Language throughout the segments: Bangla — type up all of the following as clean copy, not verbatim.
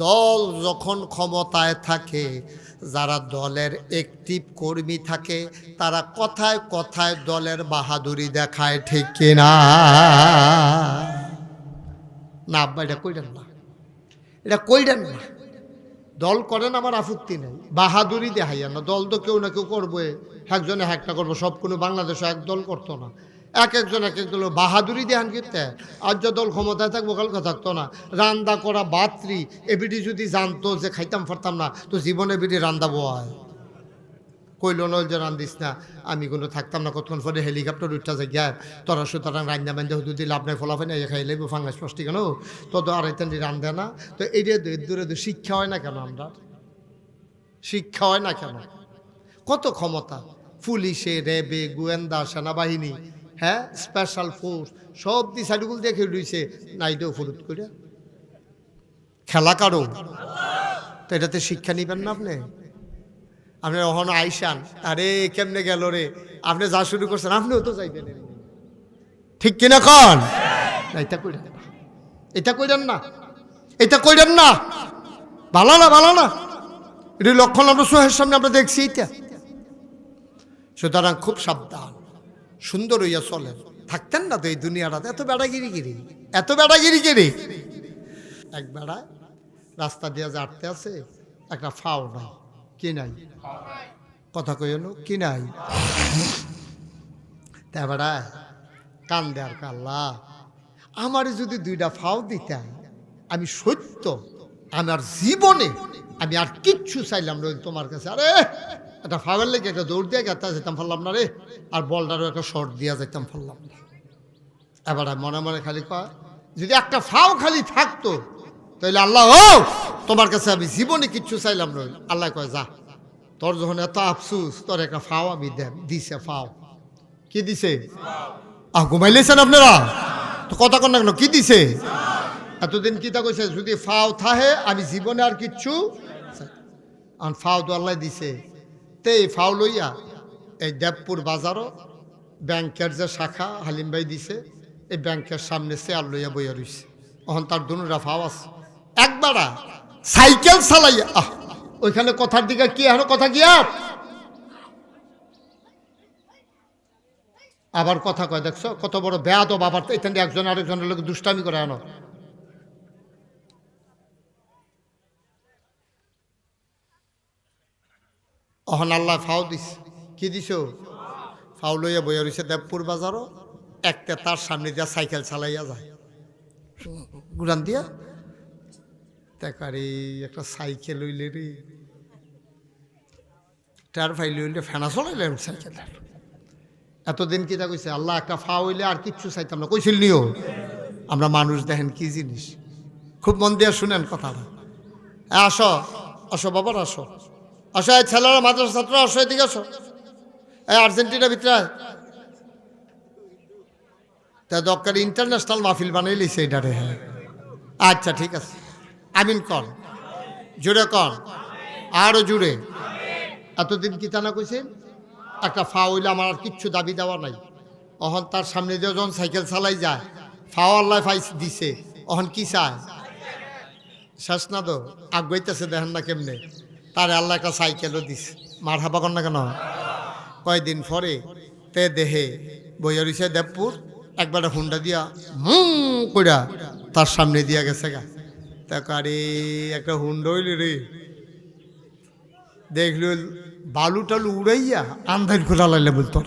দল যখন ক্ষমতায় থাকে, যারা দলের অ্যাক্টিভ কর্মী থাকে তারা কথায় কথায় দলের বাহাদুরি দেখায়, ঠিক কিনা? না আব্বা এটা কইরেন না, এটা কইরেন না। দল করেন আমার আপত্তি নেই, বাহাদুরি দেখাইয়া না। দল তো কেউ না কেউ করবে, একজনে একটা করবো, সব কোনো বাংলাদেশে এক দল করতো না, এক একজন এক এক দল বাহাদুরি দেখান কিনতে। আজ যে দল ক্ষমতায় থাকবো কালকে থাকতো না। রান্দা করা বাত্রি এবিডি যদি জানতো যে খাইতাম পারতাম না, তো জীবনে বিডি রান্দা বয় কইল নল যে রান্দিস না, আমি কোনো থাকতাম না। কতক্ষণ পরে হেলিকপ্টার উঠা যায় গিয়া তোরা সুতরাং রান্না বান্ধে হতে দিলে আপনার ফলাফল এই খাই লাগবে ফাঙ্গাস পাঁচটি কেন, তো আড়াইতান রান্ধে না। তো এইটা দূরে শিক্ষা হয় না কেন? আমরা শিক্ষা হয় না কেন? কত ক্ষমতা, পুলিশে, র্যাবে, গোয়েন্দা, সেনাবাহিনী, হ্যাঁ, স্পেশাল ফোর্স, সব দি সাইডগুলো দেখে রয়েছে নাইডেও ফুরুত করে খেলা কারো। তো এটাতে শিক্ষা নিবেন না আপনি? আপনি ওখানে আইসান, আরে কেমনে গেল রে, আপনি যা শুরু করছেন আপনিও তো যাইবেন, ঠিক কিনা কন? এটা কইরেন না, এটা কইরেন না, এটা কইরেন না, ভালো না, ভালো না। এটি লক্ষণ আমরা চোখের সামনে আমরা দেখছি এটা। সুতরাং খুব সাবধান, সুন্দর হইয়া চলেন। থাকতেন না তো এই দুনিয়াটাতে এত বেড়াগিরি, এত বেড়াগিরি। এক বেড়ায় রাস্তা দিয়ে যাতে আছে, একটা ফাও নাই, কি নাই, কথা কইল কি নাই। তা বেড়ায় কান্দে আর কাল্লা, আমারে যদি দুইটা ফাও দিতাম, আমি সত্য আমার জীবনে আমি আর কিচ্ছু চাইলাম না তোমার কাছে। আরে একটা ফাওয়ার লেগে একটা দৌড় দিয়ে গেতে যেতাম পারলাম না রে, আর বলটারও একটা শর্ট দিয়া যেতাম পারলাম না। এবার মনে মনে খালি কয়, যদি একটা ফাও খালি থাকতো তাহলে আল্লাহ ও তোমার কাছে আমি জীবনে কিচ্ছু চাইলাম না। আল্লাহ কয় যা, তোর যখন এত আফসুস, তোর একটা ফাও আমি দিছে। ফাও কি দিছে? ঘুমাইলেছেন আপনারা তো কথা কন না কেন? কি দিছে? এতদিন কিতা কইছে, যদি ফাও থাহে আমি জীবনে আর কিচ্ছু, আর ফাও তো আল্লাহ দিছে। তে এই ফাও লইয়া এই দেবপুর বাজারও ব্যাংকের যে শাখা হালিম ভাই দিছে, এই ব্যাংকের সামনে চেয়ার লইয়া বইয়া রইছে। তখন তার দুনুরা ফাও আছে। একবার সাইকেল চালাইয়া ওইখানে কথার দিকে কি এখন কথা কি আবার কথা কয়, দেখছো কত বড় বেয়াদব। আবার এখানে একজন আরেকজনের লোক দুষ্টামি করে আনো। অহন আল্লাহ ফাও দিস, কি দিছ? ফাও লইয়া বইয়া রয়েছে দেবপুর বাজারও। একটা তার সামনে দিয়া সাইকেল চালাইয়া যায়, গুড়ান দিয়া তাকারে একটা সাইকেল হইলে রে, টার ফাইলে হইলে ফেনা চলাইলেন সাইকেল। এতদিন কি তা কইছে, আল্লাহ একটা ফা হইলে আর কিচ্ছু চাইতাম না, কইছিল নিও। আমরা মানুষ দেখেন কি জিনিস, খুব মন দিয়ে শুনেন কথাটা। আসো আসো বাবার, আসো আসো, এই ছেলেরা মাদ্রাসা ছাত্র আসো, এদিকে আসো। এই আর্জেন্টিনার ভিতরে তা দরকার ইন্টারন্যাশনাল মাহফিল বানাই লিছে এটারে। হ্যাঁ আচ্ছা ঠিক আছে, আমিন কন, জুড়ে কন, আরো জুড়ে। এতদিন কি তা না কইছেন, একটা ফাও হইলে আমার আর কিচ্ছু দাবি দেওয়া নাই। অহন তার সামনে দিয়ে যখন সাইকেল চালাই যায়, ফাও আল্লাহ ফাইস দিছে, অহন কি চায়? শেষ না তো আগাইতেছে, দেখেন না কেমনে, তারে আল্লাহ একটা সাইকেলও দিছে। মার হাবা কর না কেন? কয়দিন পরে তে দেহে বইয়া রইছে দেবপুর, একবারে হুন্ডা দিয়া কইরা তার সামনে দিয়া গেছে গা। তাকারে একটা হুন্ডা হইলে রে, দেখল বালু টালু উড়াইয়া আন্ধার খোলা লাইলে বলতো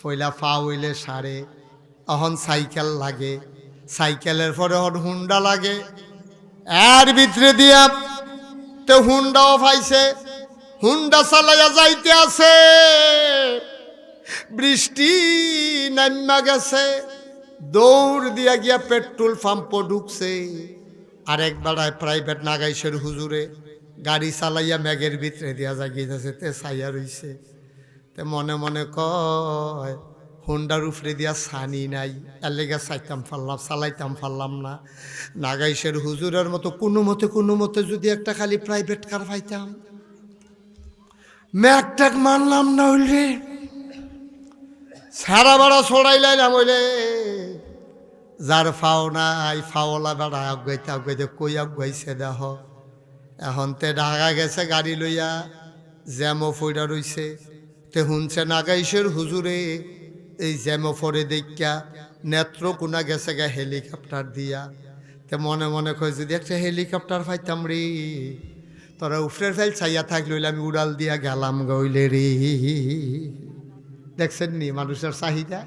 পয়লা ফা হইলে সারে, অহন সাইকেল লাগে, সাইকেলের পরে হন হুন্ডা লাগে, এর ভিতরে দিয়া তো হুন্ডাও পাইছে। হুন্ডা চালাইয়া যাইতে আছে, বৃষ্টি নাইমা গেছে, দৌড় দিয়া গিয়া পেট্রোল পাম্পও ঢুকছে। আরেক বেড়ায় প্রাইভেট নাগাইশের হুজুরে গাড়ি চালাইয়া ম্যাগের ভিতরে দিয়া জাগিয়েছে, তে চাইয়া রইছে। তে মনে মনে কয় হুন্ডার উপরে দিয়া সানি নাই, এর লেগে চালাইতাম পারলাম না। নাগাইশের হুজুরের মতো কোনো মতে যদি একটা খালি প্রাইভেট কার পাইতাম, ম্যাগ ট্যাগ মানলাম না হইলে, সারা বাড়া ছড়াই লাইলাম হইলে, যার ফাও নাই ফাওলা বেড়া আগাইতে আগাইতে কই আগাইছে দেহ এখন তে ঢাকা গেছে গাড়ি লইয়া জ্যামো ফইরা রইছে তে শুনছে নাগাইশের হুজুরে এই জ্যামো ফরে দেখা নেত্রকোনা গেছে গা হেলিকপ্টার দিয়া তে মনে মনে কয় যদি একটা হেলিকপ্টার পাইতাম রে তোরা উফরের ফেল চাইয়া থাকলে আমি উড়াল দিয়া গেলাম গইলে রে। দেখছেন নি মানুষের চাহিদা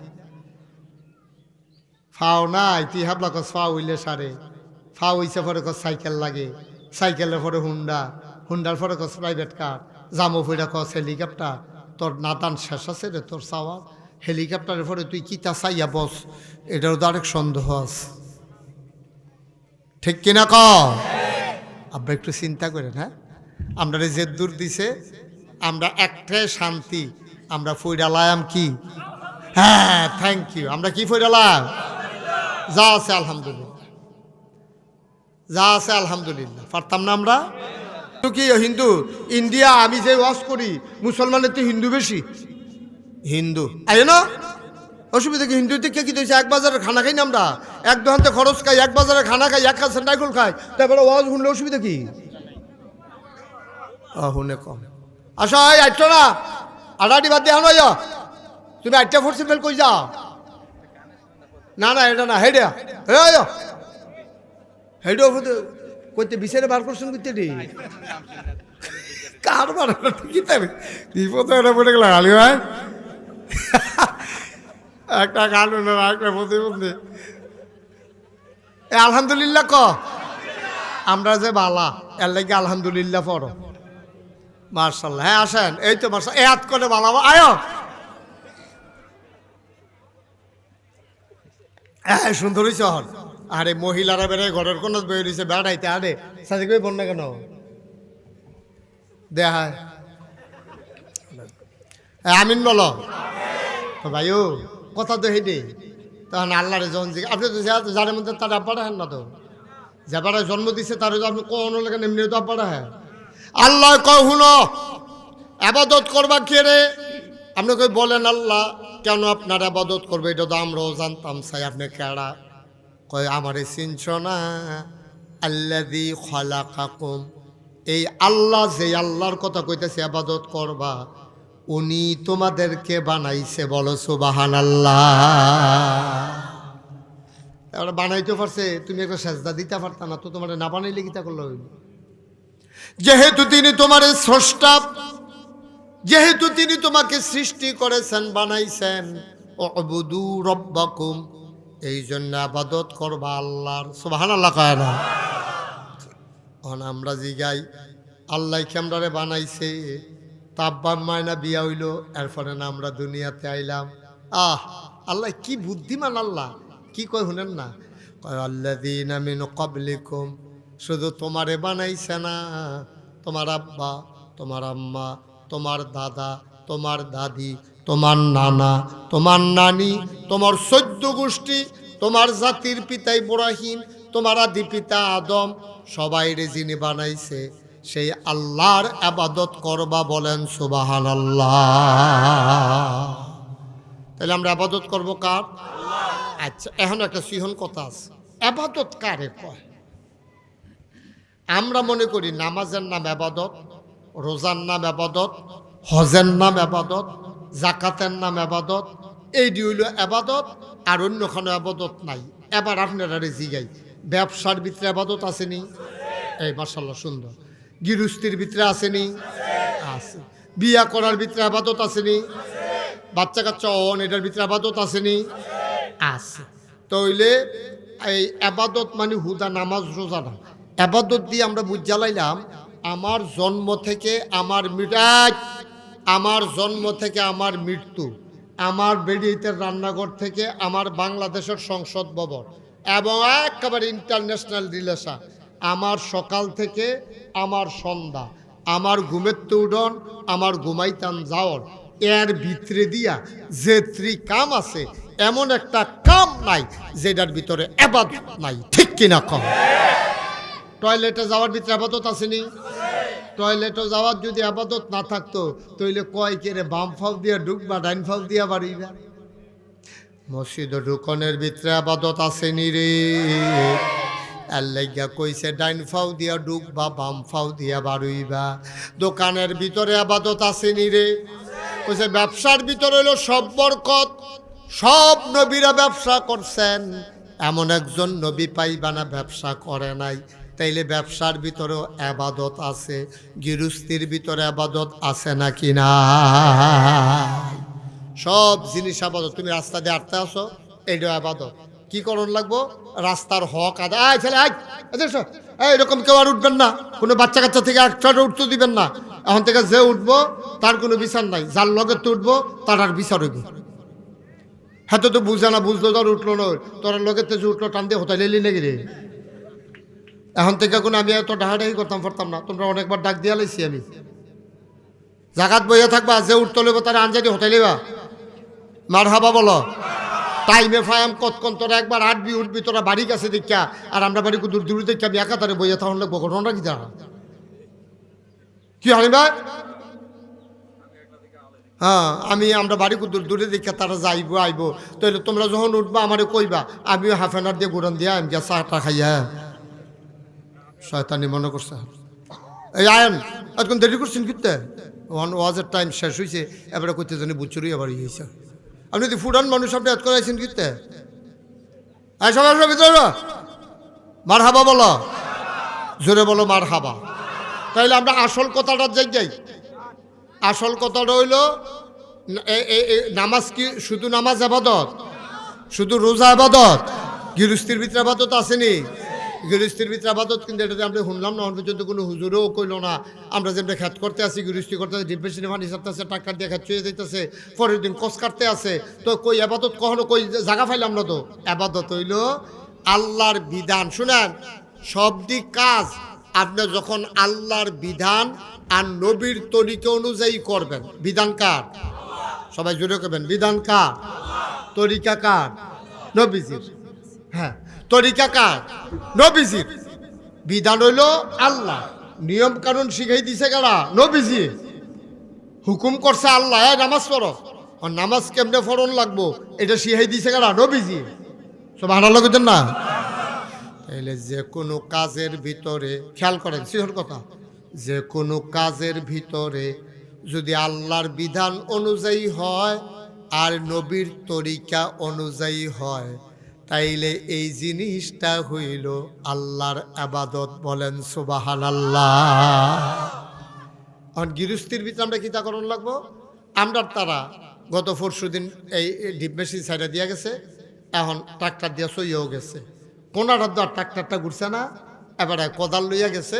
ফাও নাই তুই হাবলা কস ফাও হইলে সারে ফাও হইছে পরে কস সাইকেল লাগে সাইকেলের পরে হুন্ডা হুন্ডার পরে কস প্রাইভেট কার জামো ফইরা কস হেলিকপ্টার তোর নাতান শেষ আছে রে তোর চাওয়া হেলিকপ্টারের পরে তুই কিতা চাইয়া বস এটারও তো আরেক সন্দেহ আছে ঠিক কিনা ক আব্বা একটু চিন্তা করেন হ্যাঁ আমরা যে দূর দিছে আমরা একটাই শান্তি আমরা ফইরালাম কি হ্যাঁ থ্যাংক ইউ আমরা কি ফইরালাম যা আছে আলহামদুলিল্লাহ যা আছে আলহামদুলিল্লাহ পারতাম না আমরা তো কি হিন্দু ইন্ডিয়া আমি যে ওয়াজ করি মুসলমানের তো হিন্দু বেশি হিন্দু আই না অসুবিধা কি হিন্দুতে কে কি দিয়েছে এক বাজারে খানা খাই না আমরা এক দোকানতে খরচ খাই এক বাজারে খানা খাই এক খাচ্ছে নাইকুল খাই তারপরে ওয়াজ শুনলে অসুবিধা কি শুনে কম আসো আইটো না আড়াটি বাদ দিয়ে আনো তুমি 8টা ফোর্সে ফেল কই যাও না না এটা না হেডে হেডে কইতে বিচারে বার করছেন কইতে রে কার বার কি তাবে বিপদ এটা পড়ে গেল আলি ভাই একটা গান একটা প্রতিবন্ধী আলহামদুলিল্লাহ ক আমরা যে বালা এর লাগে আলহামদুলিল্লাহ পড়ো মার্শাল্লাহ হ্যাঁ আসেন এই তো মার্শাল এত করে বালাবো আয়ো হ্যাঁ সুন্দরী শহর আরে মহিলারা বেড়ে ঘরের কোন বেরিয়েছে বেড়াইতে আরে সাথে কই বল না কেন দেখা আমিন বলো তো ভাইও কথা তো হেঁটে তখন আল্লাহরে জন আপনি তো যার মধ্যে তার আব্বাটা হ্যান না তো যাবারা জন্ম দিচ্ছে তার আপনি কোনো লেখেন এমনি তো আব্বাটা হ্যাঁ আল্লাহ কয় হুনো আবাদত করবা কে রে আপনি কই বলেন আল্লাহ কেন আপনার আবাদত করবে এটা তো আমরাও জানতাম চাই আপনি কেডা কয় আমারে চিনছ না আল্লাযী খালাকাকুম এই আল্লাহ যে আল্লাহর কথা কইতেছে আবাদত করবা উনি তোমাদেরকে বানাইছে বলো সুবহানাল্লাহ এবার বানাইতে পারছে তুমি একটা সেজদা দিতে পারতা না তো তোমার না বানাইলে কি তা করলো যেহেতু তিনি তোমার স্রষ্টা যেহেতু তিনি তোমাকে সৃষ্টি করেছেন বানাইছেন উবুদু রাব্বাকুম এই জন্য ইবাদত করবা আল্লাহর সুবহানাল্লাহ কয় না আমরা জিগাই আল্লাহ কেমরারে বানাইছে তাব্বা মায়না বিয়া হইল এরপরে না আমরা দুনিয়াতে আইলাম আল্লাহ কি বুদ্ধিমান আল্লাহ কি কয় শুনেন না কয় আল্লাযীনা মিন ক্বাবলিকুম শুধু তোমারে বানাইছে না তোমার আব্বা তোমার আম্মা তোমার দাদা তোমার দাদি তোমার নানা তোমার নানি তোমার 14 গোষ্ঠী তোমার জাতির পিতা ইব্রাহিম তোমার আদি পিতা আদম সবাইরে যিনি বানাইছে সেই আল্লাহর ইবাদত করবা বলেন সুবহানাল্লাহ তাহলে আমরা ইবাদত করব কার আচ্ছা এখন একটা সিহন কথা আছে ইবাদত কারে কয় আমরা মনে করি নামাজের নাম ইবাদত রোজার নাম ইবাদত হজের নাম ইবাদত যাকাতের নাম ইবাদত এই হইল ইবাদত আর অন্য কোনো ইবাদত নাই এবার আপনারা জিগাই ব্যবসার ভিতরে ইবাদত আসেনি এই মাশাআল্লাহ সুন্দর গৃহস্থির ভিতরে আসেনি আছে বিয়া করার ভিতরে ইবাদত আসেনি বাচ্চা কাচ্চা এটার ভিতরে ইবাদত আসেনি আছে তাইলে এই ইবাদত মানে হুদা নামাজ রোজা না ইবাদত দিয়ে আমরা বুঝালাইলাম আমার জন্ম থেকে আমার আমার জন্ম থেকে আমার মৃত্যু আমার বেডিতের রান্নাঘর থেকে আমার বাংলাদেশের সংসদ ভবন এবং একেবারে ইন্টারন্যাশনাল রিলেশন আমার সকাল থেকে আমার সন্ধ্যা আমার ঘুমের উঠন আমার ঘুমাইতাম যাওয়ার এর ভিতরে দিয়া যে কাম আছে এমন একটা কাম নাই যেটার ভিতরে ইবাদত নাই ঠিক কিনা কম টয়লেটে যাওয়ার ভিতরে ইবাদত আসেনি টয়লেটে যাওয়ার যদি ইবাদত না থাকতো তাইলে কয় কে রে বাম ফাল দিয়া ঢুকবা ডাইন ফাল দিয়া বাড়িবা মসজিদ ঢুকনের ভিতরে আবাদত আসেনি রে। আল্লাহ কইছে ডাইন ফাও দিয়া ঢুকবা, বাম ফাও দিয়া বাড়ুইবা। দোকানের ভিতরে আবাদত আসেনি রে। কইছে ব্যবসার ভিতরে হলো সব বরকত, সব নবীরা ব্যবসা করছেন, এমন একজন নবী পাইবা না ব্যবসা করে নাই। তাইলে ব্যবসার ভিতরেও আবাদত আছে, গৃহস্থির ভিতরে আবাদত আছে নাকি না? সব জিনিস আবাদত। তুমি রাস্তা দিয়ে হাঁটতে আসো, এইটা আবাদত। কি করণ লাগবো? রাস্তার হক আদায়। ছেলে এরকম কেউ আর উঠবেন না, কোনো বাচ্চা কাচ্চা থেকে একটা উঠতে দিবেন না। এখন থেকে যে উঠবো তার কোনো বিচার নাই, যার লগে তো উঠবো তার আর বিচার হইব। হ্যাঁ তো বুঝে না, বুঝলো তোর উঠলো না, তোর লগের যে উঠলো টান দিয়ে হতাই লেলি নাকি রে। এখন থেকে কোনো আমি এত ডাহাডাহি করতাম পারতাম না। তোমরা অনেকবার ডাক দিয়া লাইছি আমি। জাগাত বইয়া থাকবা, যে উঠতে লইব তারা আনজাদি হতাই লইবা। মার হাবা বলো। টাইমে ফায়াম কতক্ষণ তোরা একবার আটবি উঠবি, তোরা বাড়ি কাছে দেখা, আর আমরা বাড়ি দূর দূর দেখি আমি একাতারে বইয়া থাকুন লাগবো। ঘটনাটা কি তারা কি হানি ভাই? হ্যাঁ, আমরা বাড়ি দূর দূরে দেখা তারা যাইবো আইবো। তাহলে তোমরা যখন উঠবা আমারে কইবা, আমিও হাফ অ্যান আওয়ার দিয়ে গোড়ান দিয়া আমি যা চাটা খাইয়া। শয়তানি মনে করছে। এই আয়ন এখন দেরি করছেন কিনতে, ওয়াজের টাইম শেষ হয়েছে, এবারে করতে জানি বুচুরি আবার হয়েছে। আপনি যদি ফুডান মানুষ আপনি এত করাইছেন কিনতে। সবাই ভিতরে মার হাবা বলো, জোরে বলো মার হাবা। তাইলে আমরা আসল কথাটার যাই। আসল কথাটা হইল নামাজ কি শুধু নামাজ আবাদত? শুধু রোজা আবাদত? গৃহস্থির ভিতরে আবাদত আসেনি? গৃহস্থির ভিতরে আবাদত, কিন্তু এটাতে আমরা শুনলাম না, পর্যন্ত কোনো হুজুরও কইল না। আমরা যেমন খ্যাত করতে আসি, গৃহস্থী করতে আসি, ডিপ্রেশন পানি ছাড়তেছে, টাকা দিয়ে খ্যাত চুয়ে যাইতেছে, পরের দিন কষ কাটতে আছে। তো কই আবাদত কখনো কই জায়গা পাইলাম না। তো আবাদত হইল আল্লাহর বিধান। শুনেন, সবটি কাজ আপনি যখন আল্লাহর বিধান আর নবীর তরিকা অনুযায়ী করবেন। বিধান কার? সবাই জুড়ে করবেন। বিধান কার? তরিকা কার? নবীজির। হ্যাঁ, তরিকা কার? নবীজির। বিধান হইল আল্লাহ, নিয়ম কানুন শিখাই দিছে কারা? নবীজি। হুকুম করছে আল্লাহ, নামাজ পড়ো, আর নামাজ কেমনে ফরন লাগবো এটা শিখাই দিছে কারা? নবীজি। সব আনালো করতেন না? তাইলে যে কোনো কাজের ভিতরে খেয়াল করেন, সিহর কথা, যে কোনো কাজের ভিতরে যদি আল্লাহর বিধান অনুযায়ী হয় আর নবীর তরিকা অনুযায়ী হয়, তাইলে এই জিনিসটা হইল আল্লাহর আবাদত। বলেন সুবহানাল্লাহ। এখন গৃহস্থির ভিতরে আমরা কি তা করণ লাগবো? আমরা তারা গত পরশু দিন এই ডিপ মেশিন সাইডে দিয়া গেছে, এখন ট্রাক্টর দিয়া সইয়াও গেছে। কোনাটার তো আর ট্রাক্টরটা ঘুরছে না, এবারে কোদাল লইয়া গেছে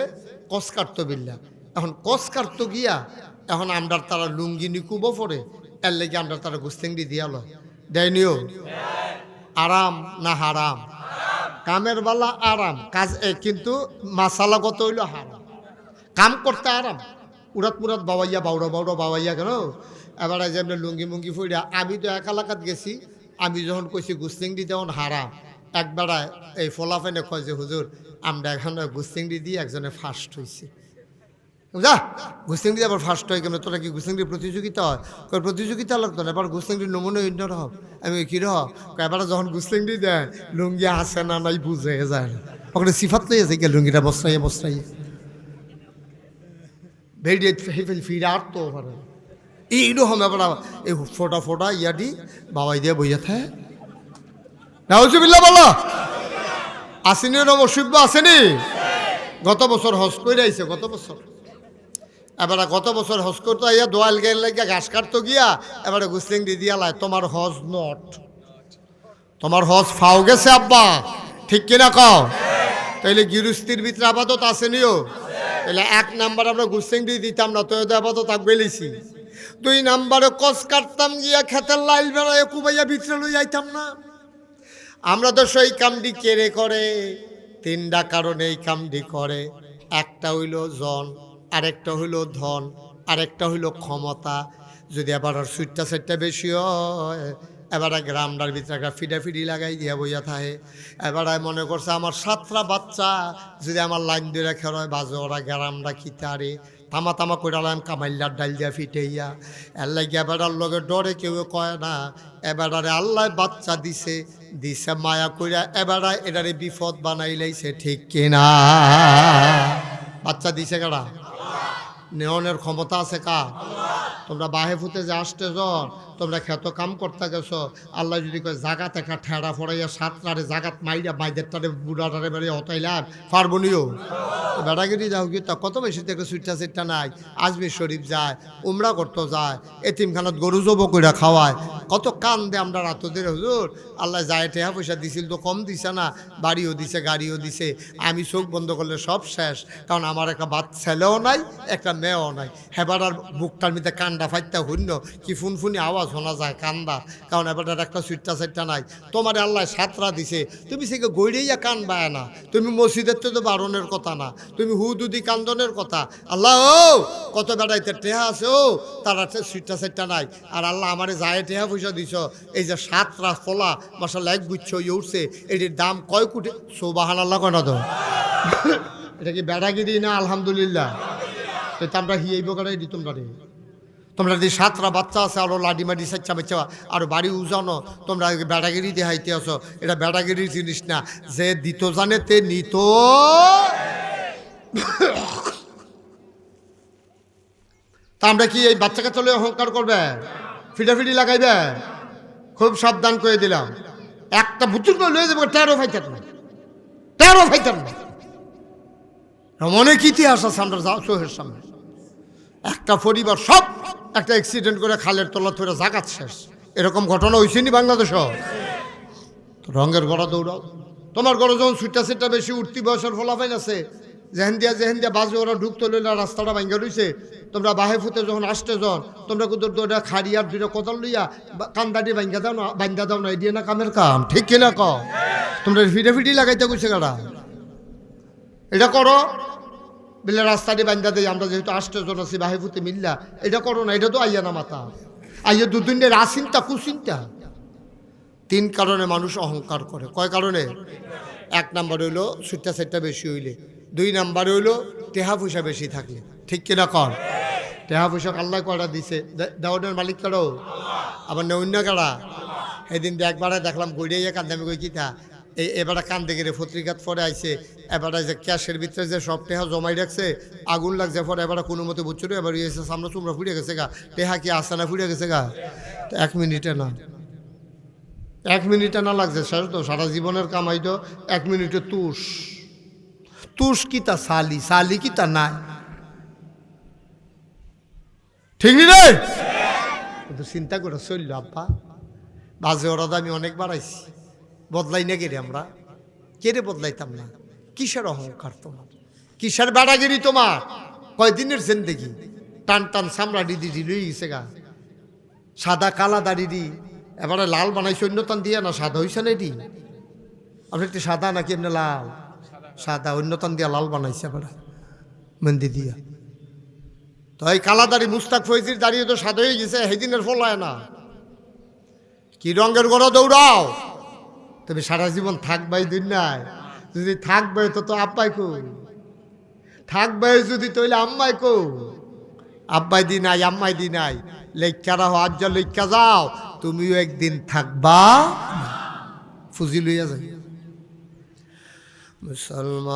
কস কাটতো বিল্লা। এখন কস কাটতো গিয়া এখন আমরা তারা লুঙ্গি নিকুবো পরে, এর লেগে আমরা তারা গুস্তেঙ্গি দিয়া লয় দেয়নিও। আরাম না হারাম? কামের বেলা আরাম, কাজ কিন্তু মাসালাগত হইল হারাম। কাম করতে আরাম, উড়াত মুরাত বাবাইয়া, বাউড়া বাউড়া বাবাইয়া কেন। এবারে যে আমরা লুঙ্গি মুঙ্গি ফুইরা, আমি তো এক এলাকাত গেছি, আমি যখন কইছি গুস্তেঙ্গি তেমন হারাম, একবারে এই ফলাফেনে কয় যে হুজুর আমরা এখন গুস্তেঙ্গি দিয়ে একজনে ফার্স্ট হয়েছে। যা গুস্তেঙ্গি আবার ফার্স্ট হয় কেন? তোরা কি গুস্তেঙ্গির প্রতিযোগিতা হয়? প্রতিযোগিতা লাগতো না, এবার গুস্তেঙ্গির নমুনা অন্য রহ। আমি কী রহ, এবারে যখন গুস্তেঙ্গি দেয় লুঙ্গি আসে না নাই বুঝে যায় না, ওখানে সিফাত লইয়াছে গিয়ে লুঙ্গিটা বস্তাইয়া বস্তাইয়া ভেড়িয়ে ফিরে আর তো পারে এইরকম। এবার এই ফোটা ফোটা ইয়াদি বাবাই দিয়ে বইয়া থাকে। নাউজুবিল্লাহ বলো। আসেনি রঙ অসুব্য আসেনি? গত বছর হজ করে আইছে, গত বছর। এবারে গত বছর হজ করতে আইয়া দোয়াল গেল লাগিয়া ঘাস কাটতো গিয়া, এবারে গুস্তেঙ্গি দিয়া লাই তোমার হজ নট, তোমার হজ ফাও গেছে আব্বা, ঠিক কিনা কও? তাইলে গৃহস্থির ভিতরে আবাদত আসেনিও। তাহলে এক নাম্বার আমরা গুস্তেঙ্গি দিতাম না, তো আবাদত বেলেছি। 2 নাম্বারে কস কাটতাম গিয়া খেতের লাইল বেড়ায় কুবাইয়া ভিতরে লই যাইতাম না। আমরা তো সেই কামটি কেড়ে করে 3টা কারণে এই কামটি করে। একটা হইল জন, আরেকটা হইল ধন, আরেকটা হইল ক্ষমতা। যদি আবার সুইটটা সেটটা বেশি হয়, এবারে গ্রামটার ভিতরে একটা ফিডাফিডি লাগাই দিয়া বইয়া থাকে। এবারে মনে করছে আমার 7টা বাচ্চা যদি আমার লাইন দিয়ে খেলা হয় বাজে, ওরা গ্রামটা খিতারে তামা তামা কইরালাম কামাইল্লার ডাল দিয়া ফিটাইয়া আল্লাহ গিয়া বেড়ার লগে ডরে কেউ কয় না এবারে আল্লাহ বাচ্চা দিছে দিছে মায়া কইরা এবারে এটারে বিপদ বানাইলাইছে ঠিক কিনা বাচ্চা দিছে কারা নেওয়ানোর ক্ষমতা আছে কা তোমরা বাহে ফুতে যে আসতে জন তোমরা খেত কাম করতে গেছো আল্লাহ যদি কয় জাগাত একটা ঠেড়া ফড়াইয়া সাতটারে জাগাত মাইরা মাইদেরটারে বুড়াটারে বেড়ে হতাইলাম পারবো নিও বেড়াগিরি যাও কি তা কত বেশি থেকে সুইটা সিটটা নাই আজমির শরীফ যায় উমরা করতে যায় এতিমখানাত গরু জব কইরা খাওয়ায় কত কান দে আমরা রাতদের হুজুর আল্লাহ যায় টেহা পয়সা দিছিল তো কম দিছে না বাড়িও দিছে গাড়িও দিছে আমি চোখ বন্ধ করলে সব শেষ কারণ আমার একটা ছেলেও নাই একটা মেয়েও নাই হেবারার বুকটার মধ্যে কান্দা ফাইতে শূন্য কি ফুনফুনি আওয়াজ শোনা যায় কান্দা কারণ এবার একটা সুইটটা সাইটটা নাই তোমার আল্লাহ সাতরা দিছে তুমি সেকে গড়িয়া কান বায় না তুমি মসজিদের তো বারণের কথা না তুমি হুদুদি কান্দনের কথা আল্লাহ ও কত বেড়াইতে টেহা আছে ও তার সুইটটা সাইটটা নাই আর আল্লাহ আমারে যায় টেহা পয়সা দিছ এই যে সাতরা ফলা মশালা এক গুচ্ছ ইয়ে উঠছে এটির দাম কয় কোটি সুবহান আল্লাহ কেন তো এটা কি বেড়াগিরি না আলহামদুলিল্লাহ তো আমরা হিয়াইব কারাই দিই তোমরা যদি সাতটা বাচ্চা আছে আরো লাডি মাডি সাচ্চা বাচ্চা আরো বাড়ি উজানো তোমরা বেড়াগিরি দেখাইতে আসো এটা বেড়াগিরির জিনিস না যে দিত জানে তে নিত তা আমরা কি এই বাচ্চাকে চলে অহংকার করবে ফিটাফিটি লাগাইবে খুব সাবধান করে দিলাম একটা বুতুল করে লয়ে যাবো 13 ফাইটার না অনেক ইতিহাস আছে আমরা চোখের সামনে একটা পরিবার সব একটা অ্যাক্সিডেন্ট করে খালের তলা ধরে জাগাত শেষ এরকম ঘটনা হয়েছে নি বাংলাদেশ রঙের গড়া দৌড়াও তোমার ঘরে যখন সুইটা সেটা বেশি উঠতি বয়সের ফলাফাইন আছে যেহেন দিয়া বাজে ওরা ঢুকতে লইলা রাস্তাটা ভাঙ্গা রয়েছে তোমরা বাহে ফুতে যখন আসতে যখন তোমরা কিন্তু দুটা খাড়িয়ার দুটা কোদাল লইয়া কান্দাটি ভাঙ্গা দাও না বান্ধা দাও না এদিয়ে না কামের কাম ঠিক কিনা ক তোমরা ফিটি লাগাইতে কইছে কারা এটা করো বিলে রাস্তাটি বান্ধা দেয় আমরা যেহেতু আসতে জন আছি বাহে ফুতে মিল্লা এটা করো না এটা তো আইয়া না মাথা আইয়া দুদিনের আসিনতা কুচিন্তা 3 কারণে মানুষ অহংকার করে কয় কারণে 1 নাম্বার হইলো সুইটা সেটটা বেশি হইলে 2 নাম্বার হইলো টেহা পয়সা বেশি থাকলে ঠিক কিনা কর টেহা পয়সা আল্লাহ কয়টা দিছে দাউদের মালিক কারো আবার অন্য কারা সেদিন একবারে দেখলাম গড়িয়ে কান্দামি কই কিতা এবারে কান্দে গেলে পত্রিকাত পরে আইছে এবারে যে ক্যাশের ভিতরে যে সব টেহা জমাই রাখছে আগুন লাগছে পরে এবারে কোনো মতে বুঝছো এবার এসে সামনে চুমরা ফুড়ে গেছে গা টেহা কি আসে না ফুড়ে গেছে গা 1 মিনিটে না 1 মিনিটে না লাগছে শেষ তো সারা জীবনের কামাই তো 1 মিনিটে তুষ কি তা সালি কি তা নাই ঠিক নি রে কিন্তু চিন্তা করে চলল আব্বা বাজে ওরা আমি অনেক বাড়াইছি বদলাই না গেলে আমরা কেড়ে বদলাইতাম না কিসের অহংকার তোমার কিসের বেড়াগিরি তোমার কয়দিনের জিন্দেগি টান টান সামরা দিদি লই গেছে গা সাদা কালা দাড়ি এবারে লাল বানাইছে অন্যতান দিয়া না সাদা হইছে না এটি আপনি একটু সাদা নাকি এমনি লাল সাদা অন্যতান দিয়া লাল বানাইছে এবারে মেহেন্দি দিয়া তো এই কালা দাড়ি মুস্তাক ফৈজির দাঁড়িয়ে তো সাদা হয়ে গেছে সেদিনের ফলায় না কি রঙের গড়া দৌড়াও তবে সারা জীবন থাকবাই দুনিয়ায় যদি থাকবে তো আব্বাই কো থাকবে যদি তৈলে আম্মাই কো আব্বাই দি নাই আম্মাই দি নাই লেখারা আজ যা লেখা যাও তুমিও একদিন থাকবা ফুজি লইয়া যাই মুসলমান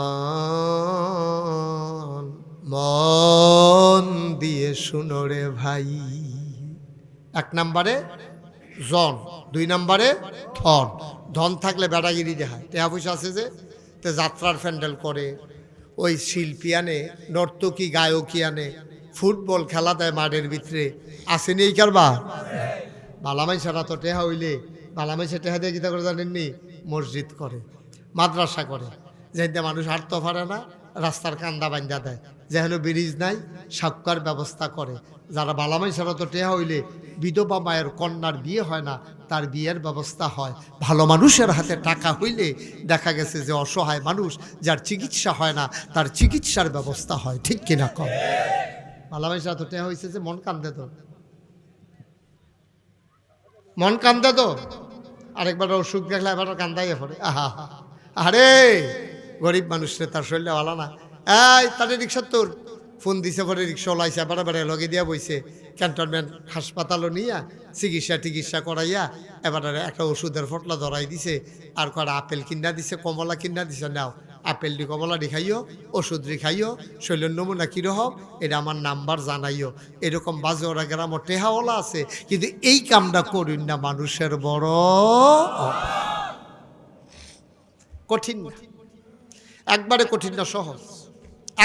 মন দিয়ে শুনো রে ভাই 1 নম্বরে জন 2 নম্বরে ধন থাকলে বেড়াগিরি দেখায় টেহা পয়সা আছে যে তে যাত্রার প্যান্ডেল করে ওই শিল্পী আনে নর্তকী গায়কী আনে ফুটবল খেলা দেয় মাঠের ভিতরে আসেনি এই কারবা বালামাই ছাড়া তো টেহা হইলে বালামাইসে টেহা দিয়ে গীতা করে জানেননি মসজিদ করে মাদ্রাসা করে যেহেতু মানুষ হাঁটতে পারে না রাস্তার কান্দা বান্ধা দেয় যেহেতু ব্রিজ নাই সাক্ষার ব্যবস্থা করে যারা বালামাই ছাড়া তো টেহা হইলে বিধবা মায়ের কন্যার বিয়ে হয় না তার বিয়ের ব্যবস্থা হয় ভালো মানুষের হাতে টাকা হইলে দেখা গেছে যে অসহায় মানুষ যার চিকিৎসা হয় না তার চিকিৎসার ব্যবস্থা হয় ঠিক কিনা কম বালামাই ছাড়া তো টেহা হয়েছে যে মন কান্দে তো আরেকবার অসুখ দেখলে এবার কান্দাইয়ে পড়ে আরে গরিব মানুষরে তার শরীরে ভালো না এই তাদের রিক্সার তোর ফোন দিছে পরে রিক্সাওয়ালা আইসা বেড়া লগে দিয়া বইছে ক্যান্টনমেন্ট হাসপাতালও নিয়া চিকিৎসা করাইয়া এবারে একটা ওষুধের ফটলা ধরাই দিছে আর কটা আপেল কিনা দিছে কমলা কিনা দিছে নাও আপেল দি কমলা দি খাইও ওষুধ দি খাইও শৈলের নমুনা কীরকম এটা আমার নাম্বার জানাইও এরকম বাজে ওরা গ্রামে টেহাওয়ালা আছে কিন্তু এই কামটা করিন না মানুষের বড় কঠিন না একবারে কঠিন না সহজ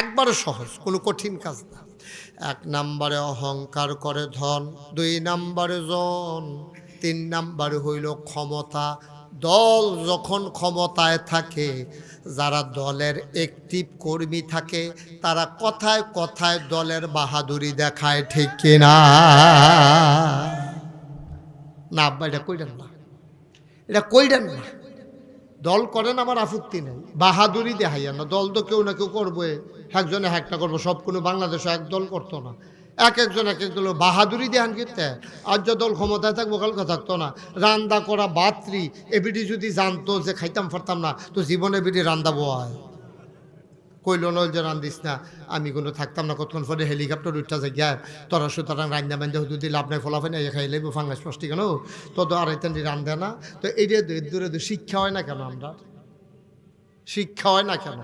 একবারে সহজ কোনো কঠিন কাজ না 1 নম্বরে অহংকার করে ধন 2 নম্বরে জন 3 নম্বরে হইল ক্ষমতা দল যখন ক্ষমতায় থাকে যারা দলের অ্যাক্টিভ কর্মী থাকে তারা কথায় কথায় দলের বাহাদুরি দেখায় ঠিক কিনা না আব্বা এটা কইরেন না এটা কইরেন না দল করেন আমার আপত্তি নেই বাহাদুরি দেখাইয়া না দল তো কেউ না কেউ করবে একজনে একটা করবো সব কোনো বাংলাদেশে এক দল করতো না একজন এক দল বাহাদুরি দেখান কিনতে আজ যে দল ক্ষমতায় থাকবো কালকে থাকতো না রান্দা করা বাত্রি এবিডি যদি জানতো যে খাইতাম পারতাম না তো জীবনে এবিডি রান্দা বয় কইল নল যে রান্দিস না আমি কোনো থাকতাম না কতক্ষণ পরে হেলিকপ্টার উঠা যায় গিয়া তোরা সুতরাং রান্না বান্ধা যদি লাভ নাই ফলাফল নাই খাই লাগবে ফাঙ্গাস পষ্টি কেন তো আড়াইতেন রান্ধে না তো এই যে দূরে শিক্ষা হয় না কেন আমরা শিক্ষা হয় না কেন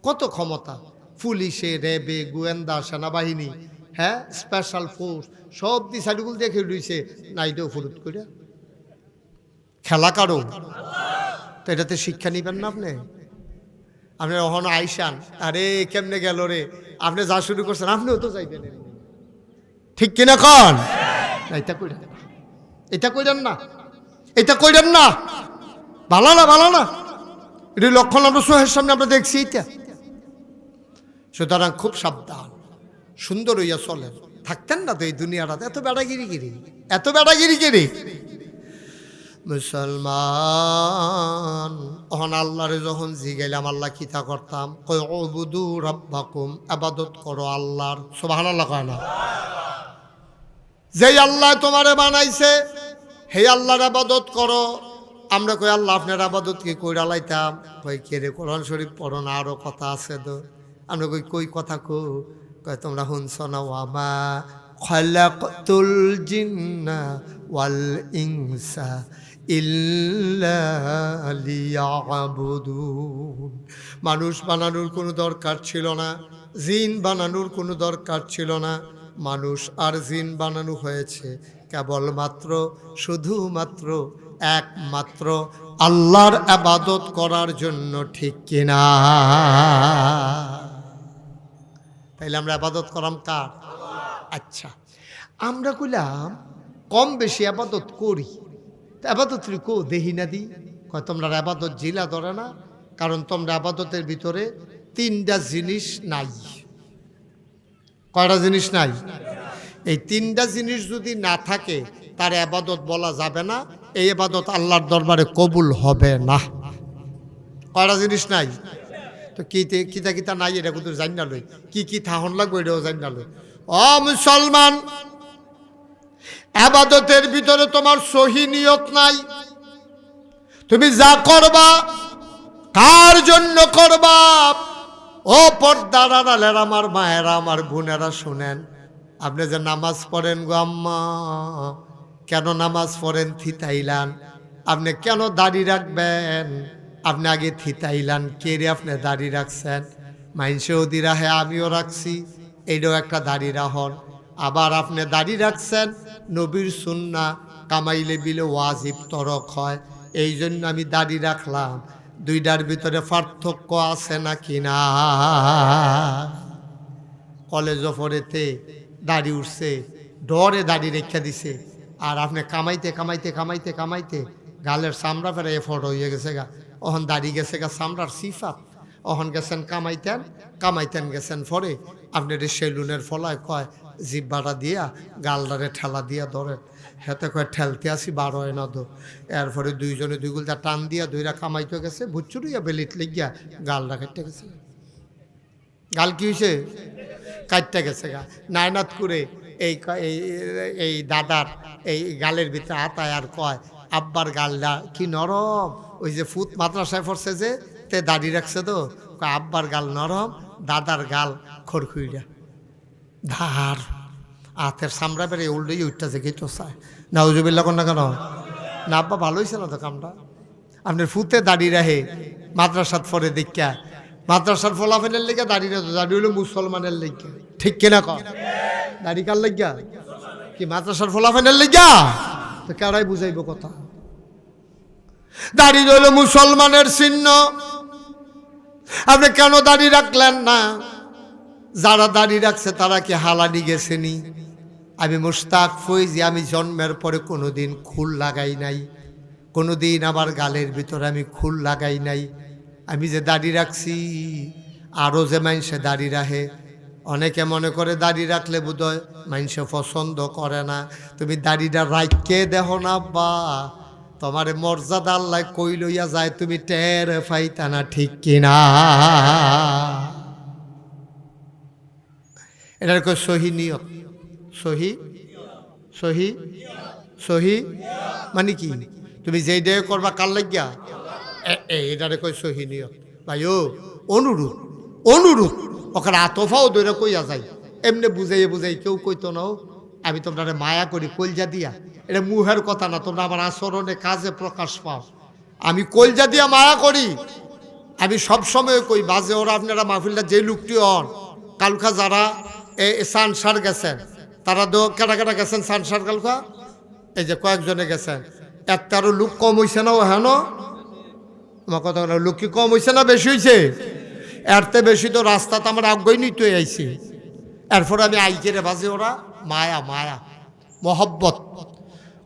কত ক্ষমতা পুলিশে র্যাবে গোয়েন্দা সেনাবাহিনী হ্যাঁ স্পেশাল ফোর্স সব দি সাইডগুল দেখে রয়েছে নাইডেও ফুরুত করে খেলা কারো তো এটাতে শিক্ষা নিবেন না আপনি আপনি ওখানে আইসান আরে কেমনে গেল রে আপনি যা শুরু করছেন আপনিও তো যাইবেন ঠিক কিনা কন এটা কইরেন না এটা কইরেন না এটা কইরেন না ভালো না এটি লক্ষণ আমরা সোহের সামনে আমরা দেখছি এটা সুতরাং খুব সাবধান সুন্দর হইয়া চলেন থাকতেন না তো এই দুনিয়াটাতে এত বেড়াগিরি মুসলমান ওহন আল্লাহরে যখন জিগাইলাম আল্লাহ কিতা করতাম কই উবুদু রাব্বাকুম ইবাদত করো আল্লাহর সুবহানাল্লাহ কয় না যেই আল্লাহ তোমারে বানাইছে হে আল্লাহর ইবাদত করো আমরা কই আল্লাহ আপনার ইবাদত কি কইরা লাইতাম কই কে রে কোরআন শরীফ পড়ো না আরো কথা আছে তো আমরা কই কথা কয় তোমরা শুনছো না ওয়ামা খালাকতুল জিন্না ওয়াল ইনসা ইল্লা লিয়াবুদুন মানুষ বানানোর কোনো দরকার ছিল না জিন বানানোর কোনো দরকার ছিল না মানুষ আর জিন বানানো হয়েছে কেবলমাত্র শুধুমাত্র একমাত্র আল্লাহর ইবাদত করার জন্য ঠিক কিনা তাইলে আমরা ইবাদত করাম কার আচ্ছা আমরা কইলাম কম বেশি ইবাদত করি আবাদত কো দেহি না দি কয় তোমরা আবাদত জিলা ধরে না কারণ তোমরা আবাদতের ভিতরে 3টা জিনিস নাই কয়টা জিনিস নাই এই 3টা জিনিস যদি না থাকে তার আবাদত বলা যাবে না এই আবাদত আল্লাহর দরবারে কবুল হবে না কয়টা জিনিস নাই তো কিতা নাই এটা কিন্তু জানি না লই কি থাহন লাগবে এটাও জানি না লই ও মুসলমান আবাদতের ভিতরে তোমার সহি নিয়ত নাই তুমি যা করবা কার জন্য করবা ও পর্দার আড়ালের আমার মায়েরা আমার বোনেরা শুনেন আপনি যে নামাজ পড়েন গো আম্মা কেন নামাজ পড়েন থিতাইলান আপনি কেন দাড়ি রাখবেন আপনি আগে থিতাইলান কে রে আপনি দাড়ি রাখছেন মাইনসেও দি রাহে আমিও রাখছি এইটাও একটা দাড়ি রাহন আবার আপনি দাড়ি রাখছেন নবীর সুন্নাহ কামাইলে বিলে ওয়াজিব তরক হয় এই জন্য আমি দাড়ি রাখলাম দুইটার ভিতরে পার্থক্য আছে নাকি না কলেজ পড়েতে দাড়ি উঠছে ডরে দাড়ি রেখা দিছে আর আপনি কামাইতে গালের চামড়া ফেরা এফোর্ট হয়ে গেছে গা ওহন দাড়ি গেছে গা চামড়ার সিফাত ওহন গেছেন কামাইতেন গেছেন পরে আপনি সেলুনের ফলায় কয় জিব্বাটা দিয়া গালদারে ঠেলা দিয়া ধরেন হেতে কয় ঠেলতে আসি 12 হয় না তো এরপরে দুইজনে দুই গুলটা টান দিয়া দুইরা কামাইতে গেছে বুচ্চুরিয়া বেলিত লেগিয়া গালটা কেটে গেছে গাল কি হয়েছে কাটতে গেছে গা নায়নাত করে এই দাদার এই গালের ভিতরে হাতায় আর কয় আব্বার গালটা কি নরম ওই যে ফুট মাদ্রাসায় পড়ছে যে তে দাড়ি রাখছে তো আব্বার গাল নরম দাদার গাল খড়খুইরা ধার হাতের সামরা বেড়ে উল্টে উঠটা যে তো চায় নাউজুবিল্লাহ কোন না কেন না আব্বা ভালো হয়েছে না তো কামটা আপনার ফুতে দাড়ি রাহে মাদ্রাসাত ফরে দেখা মাদ্রাসার ফলাফেনের লেগে দাড়ি রাখতো দাড়ি হলো মুসলমানের লেগে ঠিক কিনা কর দাড়ি কার লেগা কি মাদ্রাসার ফলাফেনের লেগা তো কারাই বুঝাইব কথা দাড়ি হলো মুসলমানের চিহ্ন আপনি কেন দাড়ি রাখলেন না যারা দাড়ি রাখছে তারা কি হালানি গেছেনি আমি মুশতাক ফৈজি আমি জন্মের পরে কোনোদিন খুল লাগাই নাই কোনোদিন আমার গালের ভিতরে আমি খুল লাগাই নাই আমি যে দাড়ি রাখছি আরও যে মানুষে দাড়ি রাখে অনেকে মনে করে দাড়ি রাখলে বোধহয় মানুষে পছন্দ করে না তুমি দাড়িটা রাখকে দেহ না বা তোমার মর্যাদা আল্লাহ কই লইয়া যায় তুমি টের পাইতা না ঠিক কিনা এটার কই সহি নিয়ত সহি সহি সহি মানে কি তুমি যেই ডে করবা কার লাগিয়া এটারে কই সহি নিয়ত ভাই ও অনুরোধ অনুরোধ ওখানে আতফাও দৈরা কইয়া যায় এমনি বুঝাই কেউ কইতো না আমি তোমরা মায়া করি কলজা দিয়া এটা মুহের কথা না তোমরা আমার আচরণে কাজে প্রকাশ পাও আমি কলজা দিয়া মায়া করি আমি সবসময় কই বাজে ওরা আপনারা মাহফিলটা যে লোকটি হন কালকা যারা সানসার গেছেন তারা তো কেটা কেটা গেছেন সানসার কালকা এই যে কয়েকজনে গেছেন একটারও লোক কম হয়েছে না ও হেন আমার কথা লোক কি কম হয়েছে না বেশি হয়েছে এরতে বেশি তো রাস্তাতে আমার আগ্রহী নিতে আইছি এরপর আমি আইকে রে বাজে ওরা মায়া মায়া মহব্বত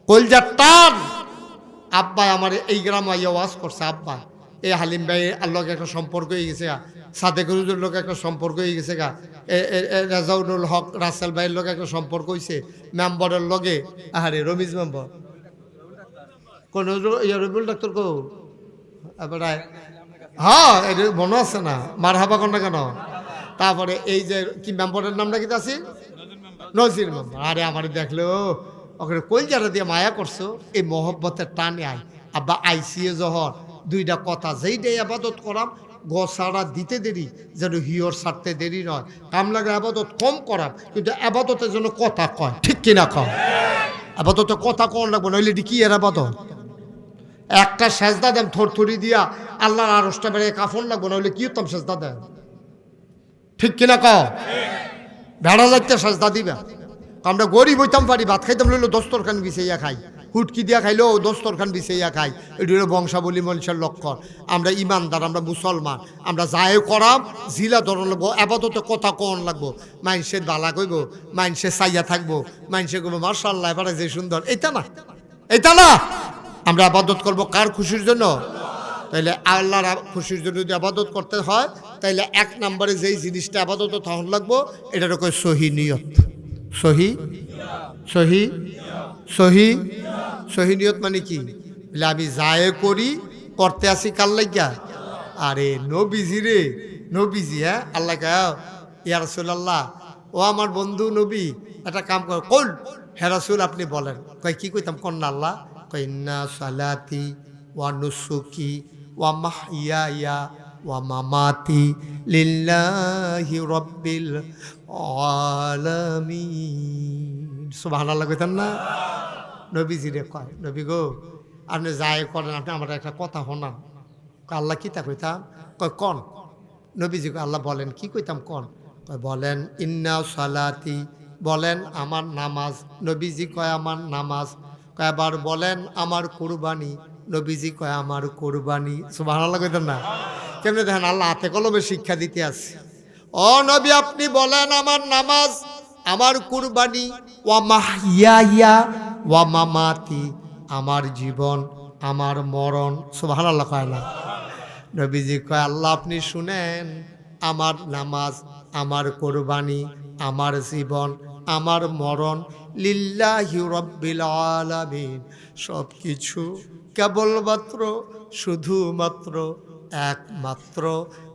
কলজার টান আব্বা আমার এই গ্রাম আইয়া ওয়াজ করছে আব্বা এই হালিম ভাই আল্লাহকে একটা সম্পর্ক হয়ে গেছে গা সাদেকুরুজুর লোক একটা সম্পর্ক হয়ে গেছে গা রেজাউল হক রাসেল ভাইয়ের লোক একটা সম্পর্ক হয়েছে মেম্বরের লগে আহারে রমিজ মেম্বর কোন রবিউল ডাক্তার কো এবার হ্যাঁ এটা মনে আছে না মার হাবা কন্যা কেন তারপরে এই যে কি মেম্বরের নামটা কি আছে নজির মেম্বর আরে আমার দেখলো ওখানে কলজারা দিয়ে মায়া করছো এই মহব্বতের টানে আই আব্বা আইসিএ জহর দুইটা কথা যেইটাই আবাদত করাম গোসারা দিতে দেরি যেন হিওর সারতে দেরি নয় কাম লাগে আবাদত কম করাম কিন্তু আবাদতের জন্য কথা কয় ঠিক কিনা কয় আবাদতে কথা কম লাগবো নইলে কি এর আবাদত একটা সেজদা দেন থরথরি দিয়া আল্লাহর আরশটা বেড়ে কাফন লাগবো নইলে কি উত্তম সেজদা দেন ঠিক কিনা কয় ভেড়া যাইতে সেজদা দিবা আমরা গরিব হইতাম পারি ভাত খাইতাম লইলো দস্তরখান বিছাইয়া খাই হুটকি দিয়া খাইলেও দস্তরখান বিছাইয়া খাই এটি হলো বংশাবলী মানুষের লক্ষণ আমরা ইমানদার আমরা মুসলমান আমরা যাই করাম জিলা ধরন লাগবো আপাতত কথা কন লাগবো মানুষের বালা কইব মানুষের চাইয়া থাকবো মানুষে কইব মার্শাল্লাহ এবারে যে সুন্দর এইটা না আমরা আবাদত করব কার খুশির জন্য তাইলে আল্লাহর খুশির জন্য যদি আবাদত করতে হয় তাইলে এক নম্বরে যেই জিনিসটা আবাদত তখন লাগবো এটার কই সহি নিয়ত সহি সহি সহি সহি নিয়ত মানে কি বলে আমি যায় করি করতে আসি কার লাগিয়া আরে নবীজি রে নবীজি হ্যাঁ আল্লাহ ইয়া রাসূলুল্লাহ ও আমার বন্ধু নবী একটা কাম কর কোন হে রাসূল আপনি বলেন কই কি কইতাম কোন না আল্লাহ কই ইন্না সালাতি ওয়া নুসুকি ওয়া মাহইয়ায়া ওয়া মামাতি লিল্লাহি রাব্বিল আলামিন সুবহানাল্লাহ কইতাম না নবীজি রে কয় নবী গো আপনি যাই করেন আপনি আমার একটা কথা শোনান আল্লাহ কি তা কইতাম কয় কন নবীজি আল্লাহ বলেন কি কইতাম কন কয় বলেন ইন্না সালাতি বলেন আমার নামাজ নবীজি কয় আমার নামাজ কয় আবার বলেন আমার কুরবানি নবীজি কয় আমার কুরবানি সুবহানাল্লাহ কইতাম না কেমনে দেখেন আল্লাহ হাতে কলমে শিক্ষা দিতে আছে ও নবী আপনি বলেন আমার নামাজ আমার কুরবানি ওয়া মাহইয়া ওয়া মামাতি আমার জীবন আমার মরণ সুবহানাল্লাহ কয় না নবীজি কয় আল্লাহ আপনি শুনেন আমার নামাজ আমার কুরবানি আমার জীবন আমার মরণ লিল্লাহি রাব্বিল আলামিন সব কিছু কেবলমাত্র শুধুমাত্র একমাত্র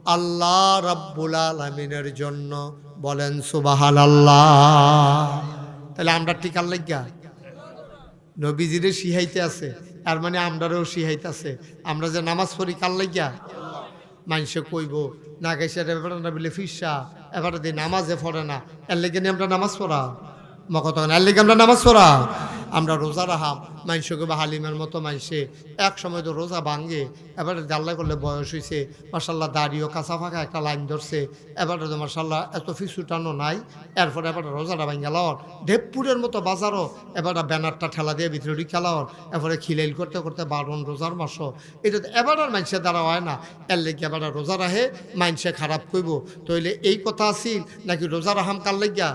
আল্লাহ রাব্বুল আলামিনের জন্য বলেন সুবহানাল্লাহ তাহলে আমরা টিকার লাগিয়া নবীজিরে শিহাইতে আছে আর মানে আমরাও শিহাইতে আছে আমরা যে নামাজ পড়ি কার লাগিয়া মানুষে কইব না গাইছে রে বলে ফিসা এবারে দিন নামাজে পড়ে না, এর লেগে নিয়ে আমরা নামাজ পড়া মকত এর লেগে আমরা নামাজ পড়া। আমরা রোজা রাহাম মাইনসকে বা হালিমের মতো মাইসে এক সময় তো রোজা ভাঙ্গে, এবারে জাল্লা করলে বয়স হয়েছে মার্শাল্লাহ, দাড়িও কাঁচা ফাঁকা একটা লাইন ধরছে, এবারে তো মার্শাল্লাহ এত ফিসুটানো নাই। এরপরে এবারে রোজাটা ভাঙ্গা লাওয়ার দেবপুরের মতো বাজারও এবারে ব্যানারটা ঠেলা দিয়ে ভিতরে খেলাওয়ার, এরপরে খিলাইল করতে করতে 12 রোজার মাসও এটা তো এবার আর মাইনসে দ্বারা হয় না। এর লেগে এবারে রোজা রাহে মাইনসে খারাপ কইব, তইলে এই কথা আসিল নাকি রোজা রাহাম কার লাগিয়া?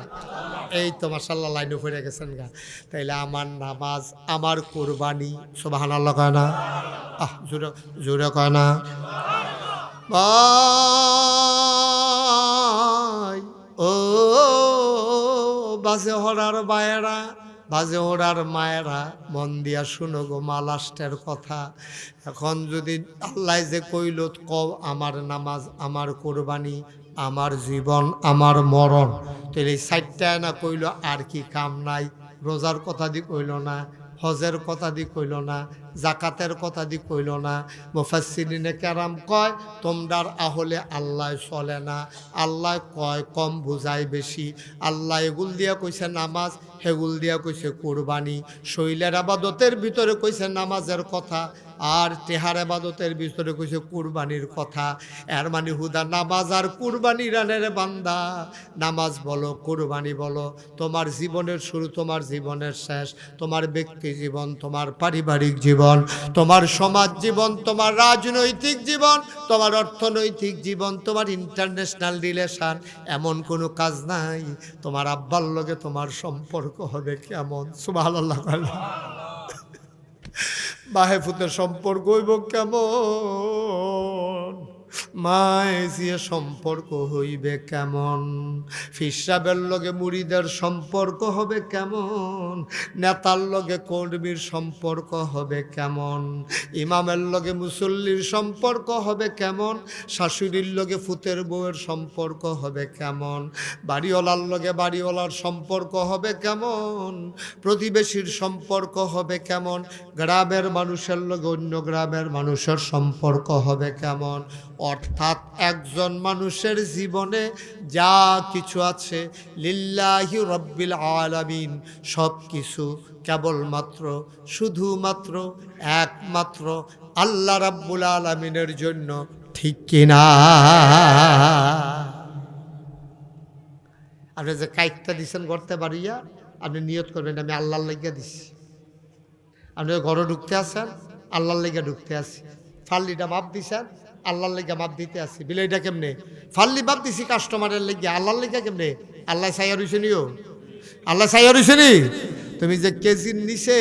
এই তো মার্শাল্লাহ লাইনে পড়ে গেছেন গা। তাইলে আমার নামাজ আমার কোরবানি, সুবহানাল্লাহ কয় না? জোরে জোরে কয় না? ভাই ও বাজে হরার বায়েরা, বাজে ওরার মায়েরা, মন দিয়া শুনো গো মা লাস্টের কথা। এখন যদি আল্লাহ যে কইল কও আমার নামাজ আমার কোরবানি আমার জীবন আমার মরণ, তাহলে এই সাইটটায় না কইল আর কি কাম নাই? রোজার কথা দি কইল না, হজের কথা দি কইল না, জাকাতের কথা দি কইল না। মুফাসসিরিনে কেরাম কয় তোমরার আহলে আল্লাহ চলে না, আল্লাহ কয় কম বুঝায় বেশি। আল্লাহ এগুল দিয়া কইছে নামাজ, হেগুল দিয়া কইছে কোরবানি। শৈলের আবাদতের ভিতরে কইছে নামাজের কথা, আর তেহার আবাদতের ভিতরে কইছে কুরবানির কথা। এর মানে হুদা নামাজ আর কুরবানি রানের বান্দা, নামাজ বলো কুরবানি বলো, তোমার জীবনের শুরু তোমার জীবনের শেষ, তোমার ব্যক্তি জীবন তোমার পারিবারিক জীবন তোমার সমাজ জীবন তোমার রাজনৈতিক জীবন তোমার অর্থনৈতিক জীবন তোমার ইন্টারন্যাশনাল রিলেশন, এমন কোনো কাজ নাই। তোমার আব্বার লগে তোমার সম্পর্ক হবে কেমন? সুবহানাল্লাহ। বাহেফুতের সম্পর্ক হইব কেমন? মায়ের সম্পর্ক হইবে কেমন? ফিসাবের লগে মুড়িদের সম্পর্ক হবে কেমন? নেতার লগে কর্মীর সম্পর্ক হবে কেমন? ইমামের লগে মুসল্লির সম্পর্ক হবে কেমন? শাশুড়ির লগে ফুতের বউয়ের সম্পর্ক হবে কেমন? বাড়িওয়ালার লগে বাড়িওয়ালার সম্পর্ক হবে কেমন? প্রতিবেশীর সম্পর্ক হবে কেমন? গ্রামের মানুষের লগে অন্য গ্রামের মানুষের সম্পর্ক হবে কেমন? অর্থাৎ একজন মানুষের জীবনে যা কিছু আছে লিল্লাহি রব্বিল আলামিন, সব কিছু কেবলমাত্র শুধুমাত্র একমাত্র আল্লাহ রাব্বুল আলামিনের জন্য, ঠিক কিনা? আপনি যে কাইকটা দিচ্ছেন করতে পারিয়া, আপনি নিয়ত করবেন আমি আল্লাহর লাগিয়া দিছি। আপনি ঘরে ঢুকতে আসেন আল্লাহর লেগে ঢুকতে আসি, ফাল্লিটা মাপ দিছেন আল্লাহর লেগে মাপ দিতে আসি। বিলেইটা কেমনে? ফাল্লি মাপ দিছি কাস্টমারের লেগে, আল্লাহর লেগে কেমনে? আল্লাহ সাইয়ার হইছেনিও, আল্লাহ সাইয়ার হইছেনি। তুমি যে কেজির নিচে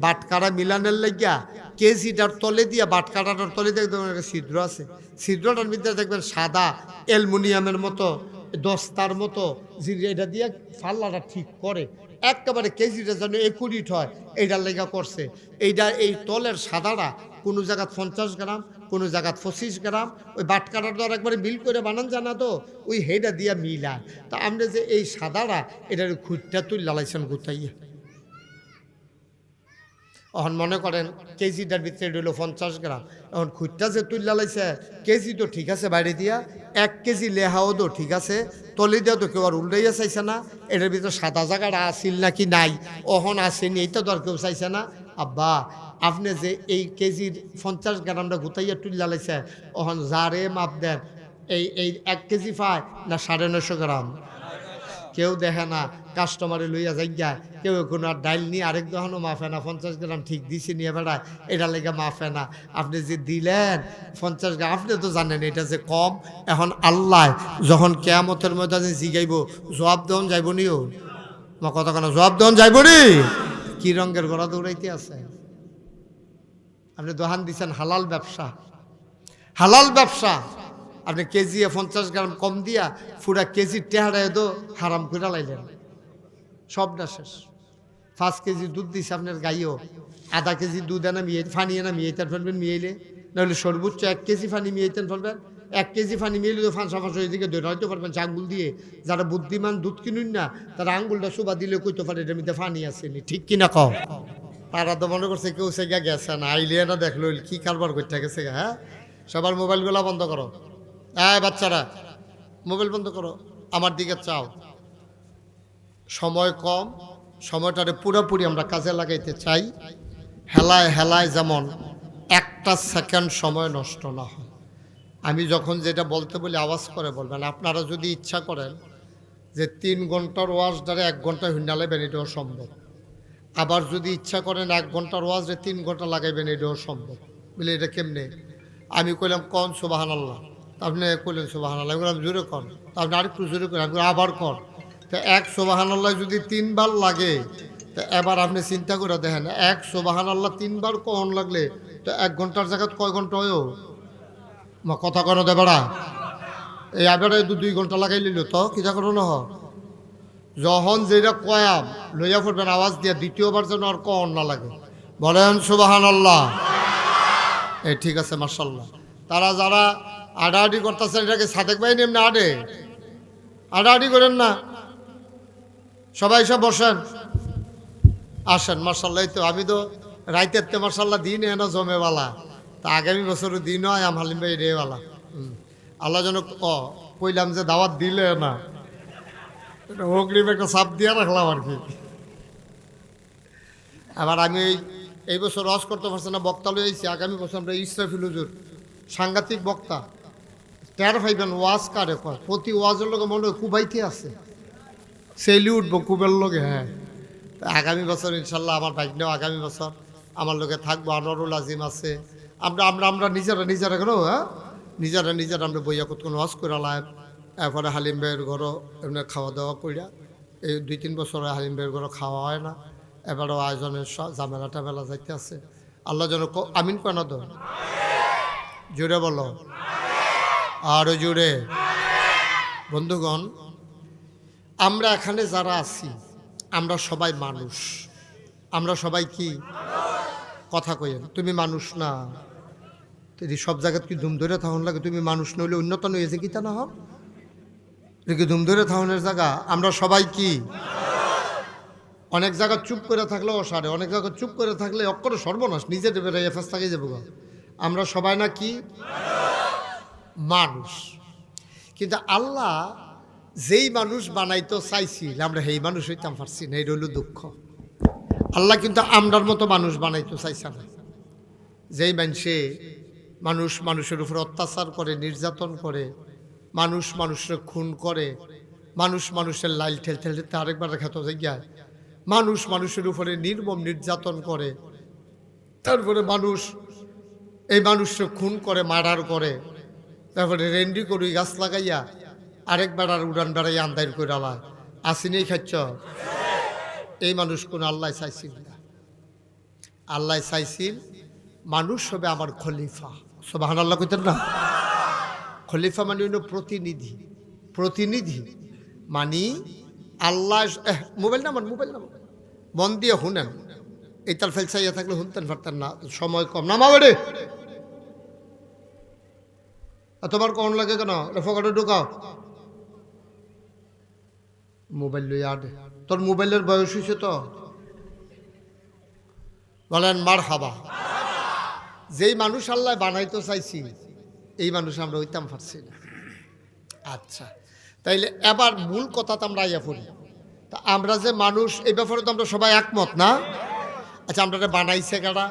বাটকারা মিলানের লেগিয়া কেজিটার তলে দিয়া বাটকাটাটার তলে দেখবেন একটা ছিদ্র আছে, ছিদ্রটার ভিতরে দেখবেন সাদা অ্যালুমিনিয়ামের মতো দস্তার মতো, এটা দিয়ে ফাল্লাটা ঠিক করে একেবারে কেজিটা যেন একুরিট হয়, এইটার লেগা করছে। এইটা এই তলের সাদাটা কোনো জায়গায় 50 গ্রাম, কোনো জায়গায় 25 গ্রাম, ওই বাটকাটার দ্বারা একবারে মিল করে বানান জানা তো, ওই হেডা দিয়া মিলায়। তা আমরা যে এই সাদাটা এটার খুঁটটা তুই লালাইছেন গুতাইয়া। এখন মনে করেন কেজিটার ভিতরে রইল 50 গ্রাম, এখন খুঁটটা যে তুই লালাইছে কেজি তো ঠিক আছে বাইরে দিয়া, 1 কেজি লেহাও তো ঠিক আছে, তলি দিয়া তো কেউ আর উল্টাইয়া চাইছে না, এটার ভিতরে সাদা জায়গাটা আসিল নাকি নাই, অহন আসেনি, এইটা তো আর কেউ চাইছে না। আব্বা আপনি যে এই কেজির 50 গ্রামটা গুতাইয়া তুলে লাইছে, অহন যারে মাপ দেন এই 1 কেজি পায় না 950 গ্রাম? কেউ দেখে না, কাস্টমারে লইয়া যাইয়া কেউ কোনো আর ডাইল নিয়ে আরেক দোকানও মাফে না, 50 গ্রাম ঠিক দিছি নিয়ে বেড়ায়, এটা লেগে মাফে না। আপনি যে দিলেন 50 গ্রাম, আপনি তো জানেন এটা যে কম। এখন আল্লাহ যখন কিয়ামতের ময়দানে জিগাইব জবাব দেওয়ান যাইব নিও, মা কথা কেন জবাব দেওয়ান যাইব নি? কি রঙের গড়া দৌড়াইতে আছে? আপনি দোকান দিচ্ছেন হালাল ব্যবসা, হালাল ব্যবসা, আপনি কেজি 50 গ্রাম কম দিয়া পুরা কেজির টেহারায় তো হারাম করে লাইলেন, সবটা শেষ। 5 কেজি দুধ দিছে আপনার গাইও, আধা কেজি দুধ এনে ফানিয়ে না মিয়াইতেন ফেলবেন, মিয়াইলে নাহলে সর্বোচ্চ 1 কেজি ফানি মিয়াইতেন ফেলবেন। 1 কেজি ফানি মিয়াইলে তো ফাঁসা ফাঁসা ওইদিকে ধরে হয়তো পারবেন আঙ্গুল দিয়ে। যারা বুদ্ধিমান দুধ কিনুন না তারা আঙ্গুলটা সুবা দিলে কইতে পারে এটার মধ্যে ফানি আসেনি, ঠিক কিনা কও? তারা তো মনে করছে কেউ সে গেছে না, আইলে না দেখলো কি কারবার করতে গেছে। হ্যাঁ, সবার মোবাইলগুলো বন্ধ করো, বাচ্চারা মোবাইল বন্ধ করো। আমার দিকে চাও। সময় কম, সময়টারে পুরোপুরি আমরা কাজে লাগাইতে চাই। হেলায় হেলায় যেমন একটা সেকেন্ড সময় নষ্ট না হয়। আমি যখন যেটা বলতে বলি আওয়াজ করে বলবেন। আপনারা যদি ইচ্ছা করেন যে 3 ঘন্টার ওয়াজ দ্বারা 1 ঘন্টা হুন্ডালাইবেন, এটাও সম্ভব। আবার যদি ইচ্ছা করেন 1 ঘন্টার ওয়াজে 3 ঘন্টা লাগাইবেন, এটাও সম্ভব। বলে এটা কেমনে? আমি কইলাম কন সুবহানাল্লাহ, আপনি কইলেন সুবহানাল্লাহ, আমি বললাম জোরে কন, আপনি আরেকটু জোরে করেন, আমি আবার কন। তো 1 সুবহানাল্লাহ যদি 3 বার লাগে, তো এবার আপনি চিন্তা করে দেখেন, 1 সুবহানাল্লাহ 3 বার কন লাগলে তো 1 ঘন্টার জায়গায় কয় ঘন্টা হয়েও কথা কোনো দেবেড়া। এই আবার 2 ঘন্টা লাগাই লিল তো কিতা করো না। যখন যেটা কয়াম লইয়া পড়বেন আওয়াজ দিয়া, দ্বিতীয়বার যেন আর কন না লাগে। বলেন সুবহানাল্লাহ। এই ঠিক আছে, মাশাআল্লাহ। তারা যারা আডাআডি করতেছেন, এটাকে সাদেক ভাই নেমনি আডাআডি করেন না, সবাই সব বসেন, আসেন। মাশাআল্লাহ। এই তো আমি তো রাইতের মাশাআল্লাহ দিন এনা জমেওয়ালা, তা আগামী বছরও দিন হয় আম হালিম ভাই রেওয়ালা। আল্লাহ যেন কইলাম যে দাওয়াত দিলে না, অগ্রিম একটা চাপ দিয়ে রাখলাম আর কি। আবার আমি এই বছর রস করতে পারছি না, বক্তা লই আইছি। আগামী বছর আমরা ইসরাফিল হুজুর সাংঘাতিক বক্তা, টের পাইবেন ওয়াজ কারে কয়। প্রতি ওয়াজের লোক মনে হয় কুবাইতে আছে, সেলি উঠবো কুবের লোকে। হ্যাঁ, আগামী বছর ইনশাল্লাহ আমার ভাগ্নেও আগামী বছর আমার লোকে থাকবো। আনোয়ারুল আজিম আছে। আমরা আমরা আমরা নিজেরা কেন, হ্যাঁ নিজেরা আমরা বইয়া কতক্ষণ ওয়াজ করে লাইব। এরপরে হালিম ভাইয়ের ঘরও এমনি খাওয়া দাওয়া করিয়া, এই 2-3 বছর হালিম ভাইয়ের ঘরও খাওয়া হয় না। এবারও আয়োজনের ঝামেলা টামেলা যাইতে আছে। আল্লাহ যেন আমিন কেন দো, জোরে বলো, আরো জোরে। বন্ধুগণ, আমরা এখানে যারা আছি, আমরা সবাই মানুষ। আমরা সবাই কি কথা কইেন, তুমি মানুষ না? যদি সব জায়গায় কি ধুম ধরে থাকুন লাগে, তুমি মানুষ নইলে উন্নত নইয়েছে কি তা না হন কি ধুম ধরে থাকুনের জায়গা। আমরা সবাই কি, অনেক জায়গা চুপ করে থাকলে অসারে, অনেক জায়গা চুপ করে থাকলে অক্ষরে সর্বনাশ, নিজে বেড়ে ফেস থাকে যাবো। আমরা সবাই না কি মানুষ। কিন্তু আল্লাহ যেই মানুষ বানাইতো চাইছিল, আমরা সেই মানুষ হইতাম পারছি না, এই রইল দুঃখ। আল্লাহ কিন্তু আমরার মতো মানুষ বানাইতো চাইছে না। যেই মানুষের উপর অত্যাচার করে, নির্যাতন করে, মানুষের খুন করে, মানুষের লাইল ঠেলতে আরেকবার খেত যায়, মানুষের উপরে নির্মম নির্যাতন করে, তারপরে এই মানুষকে খুন করে, মার্ডার করে, তারপরে রেন্ডি করি গাছ লাগাইয়া আরেকবার আর উড়ান বেড়াই আন্দাইর করে আলায় আসিনেই খাচ্ছ। এই মানুষ কোন আল্লাহ চাইছিল না। আল্লাহ চাইছিল মানুষ হবে আমার খলিফা। সুবহানাল্লাহ কইতেন না? খলিফা মানে হইল প্রতিনিধি মানে আল্লাহ। মোবাইল নাম্বার মন দিয়ে শুনেন, এই তার ফেলসাইয়া থাকলে শুনতেন পারতেন না, সময় কম। নামাবে তোমার কখন লাগে কেন? ফোকাটে ঢুকাও মোবাইল লই আডে। তোর মোবাইলের বয়স হয়েছে তো? বলেন মারহাবা। যেই মানুষ আল্লাহ বানাইতে চাইছি, এই মানুষ আমরা হইতাম পারছি না। আচ্ছা, তাইলে এবার মূল কথা তো আমরা আইয়া পড়ি। তা আমরা যে মানুষ, এই ব্যাপারে তো আমরা সবাই একমত না? আচ্ছা, আমরা বানাইছে কারা?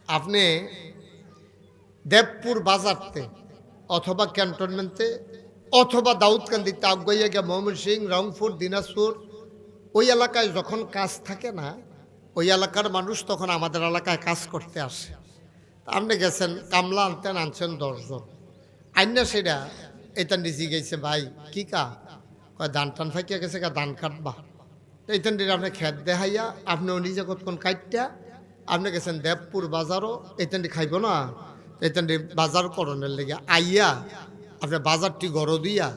আপনি দেবপুর বাজারতে অথবা ক্যান্টনমেন্টে অথবা দাউদকান্দিতে আগাইয়া গিয়া ময়মনসিংহ, রংপুর, দিনাজপুর, ওই এলাকায় যখন কাজ থাকে না, ওই এলাকার মানুষ তখন আমাদের এলাকায় কাজ করতে আসে। আপনি গেছেন কামলা আনছেন 10 জন, আইনা সেটা এটা নিজে গেছে, ভাই কি কয় ধান টান ফাইকিয়া গেছে, ধান কাটবা। এইখান দিয়ে আপনি খেত দেখাইয়া আপনিও নিজে কতক্ষণ কাটটা আপনি গেছেন দেবপুর বাজারও, এইখান দিয়ে খাইব না, এইখান দিয়ে বাজার করণের লেগে আইয়া আপনি বাজারটি গড় দিয়া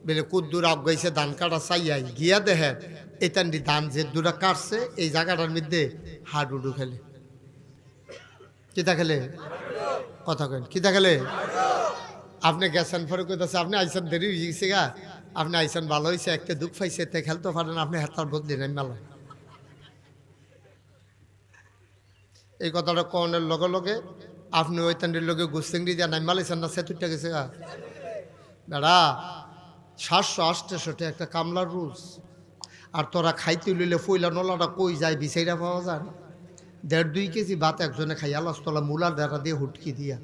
বেলে কুদ্দুর আগাইছে ধান কাটা চাইয়াই গিয়া দেখেন এইখান দিয়ে ধান যে দুটা কাটছে এই জায়গাটার মধ্যে হাডুডু খেলে। কিতা খেলে? কথা কেন কিতা খেলে? আপনি গেছেন পরে কইতেছে আপনি আইসেন দেরি হয়ে গেছে গা, আপনি আইসেন ভালো হয়েছে, একটা দুঃখ পাইছে তে খেলতে পারেন, আপনি হাতার বদলি নেই মেলা। এই কথাটা কনের লগে লগে আপনি ওই তান্ডির লগে গুস্তিংড়ি যা নাম মালাইছেন না, সে তুইটা গেছে গা। বেড়া 700-800 একটা কামলার রুজ। আর তোরা খাইতে লইলে ফইলা নলাটা কই যায় বিচাইরা পাওয়া যায় না। 1.5-2 কেজি ভাত একজনে খাই আল্লাহতলা মূলার ডাটা দিয়ে হুটকি দিয়া।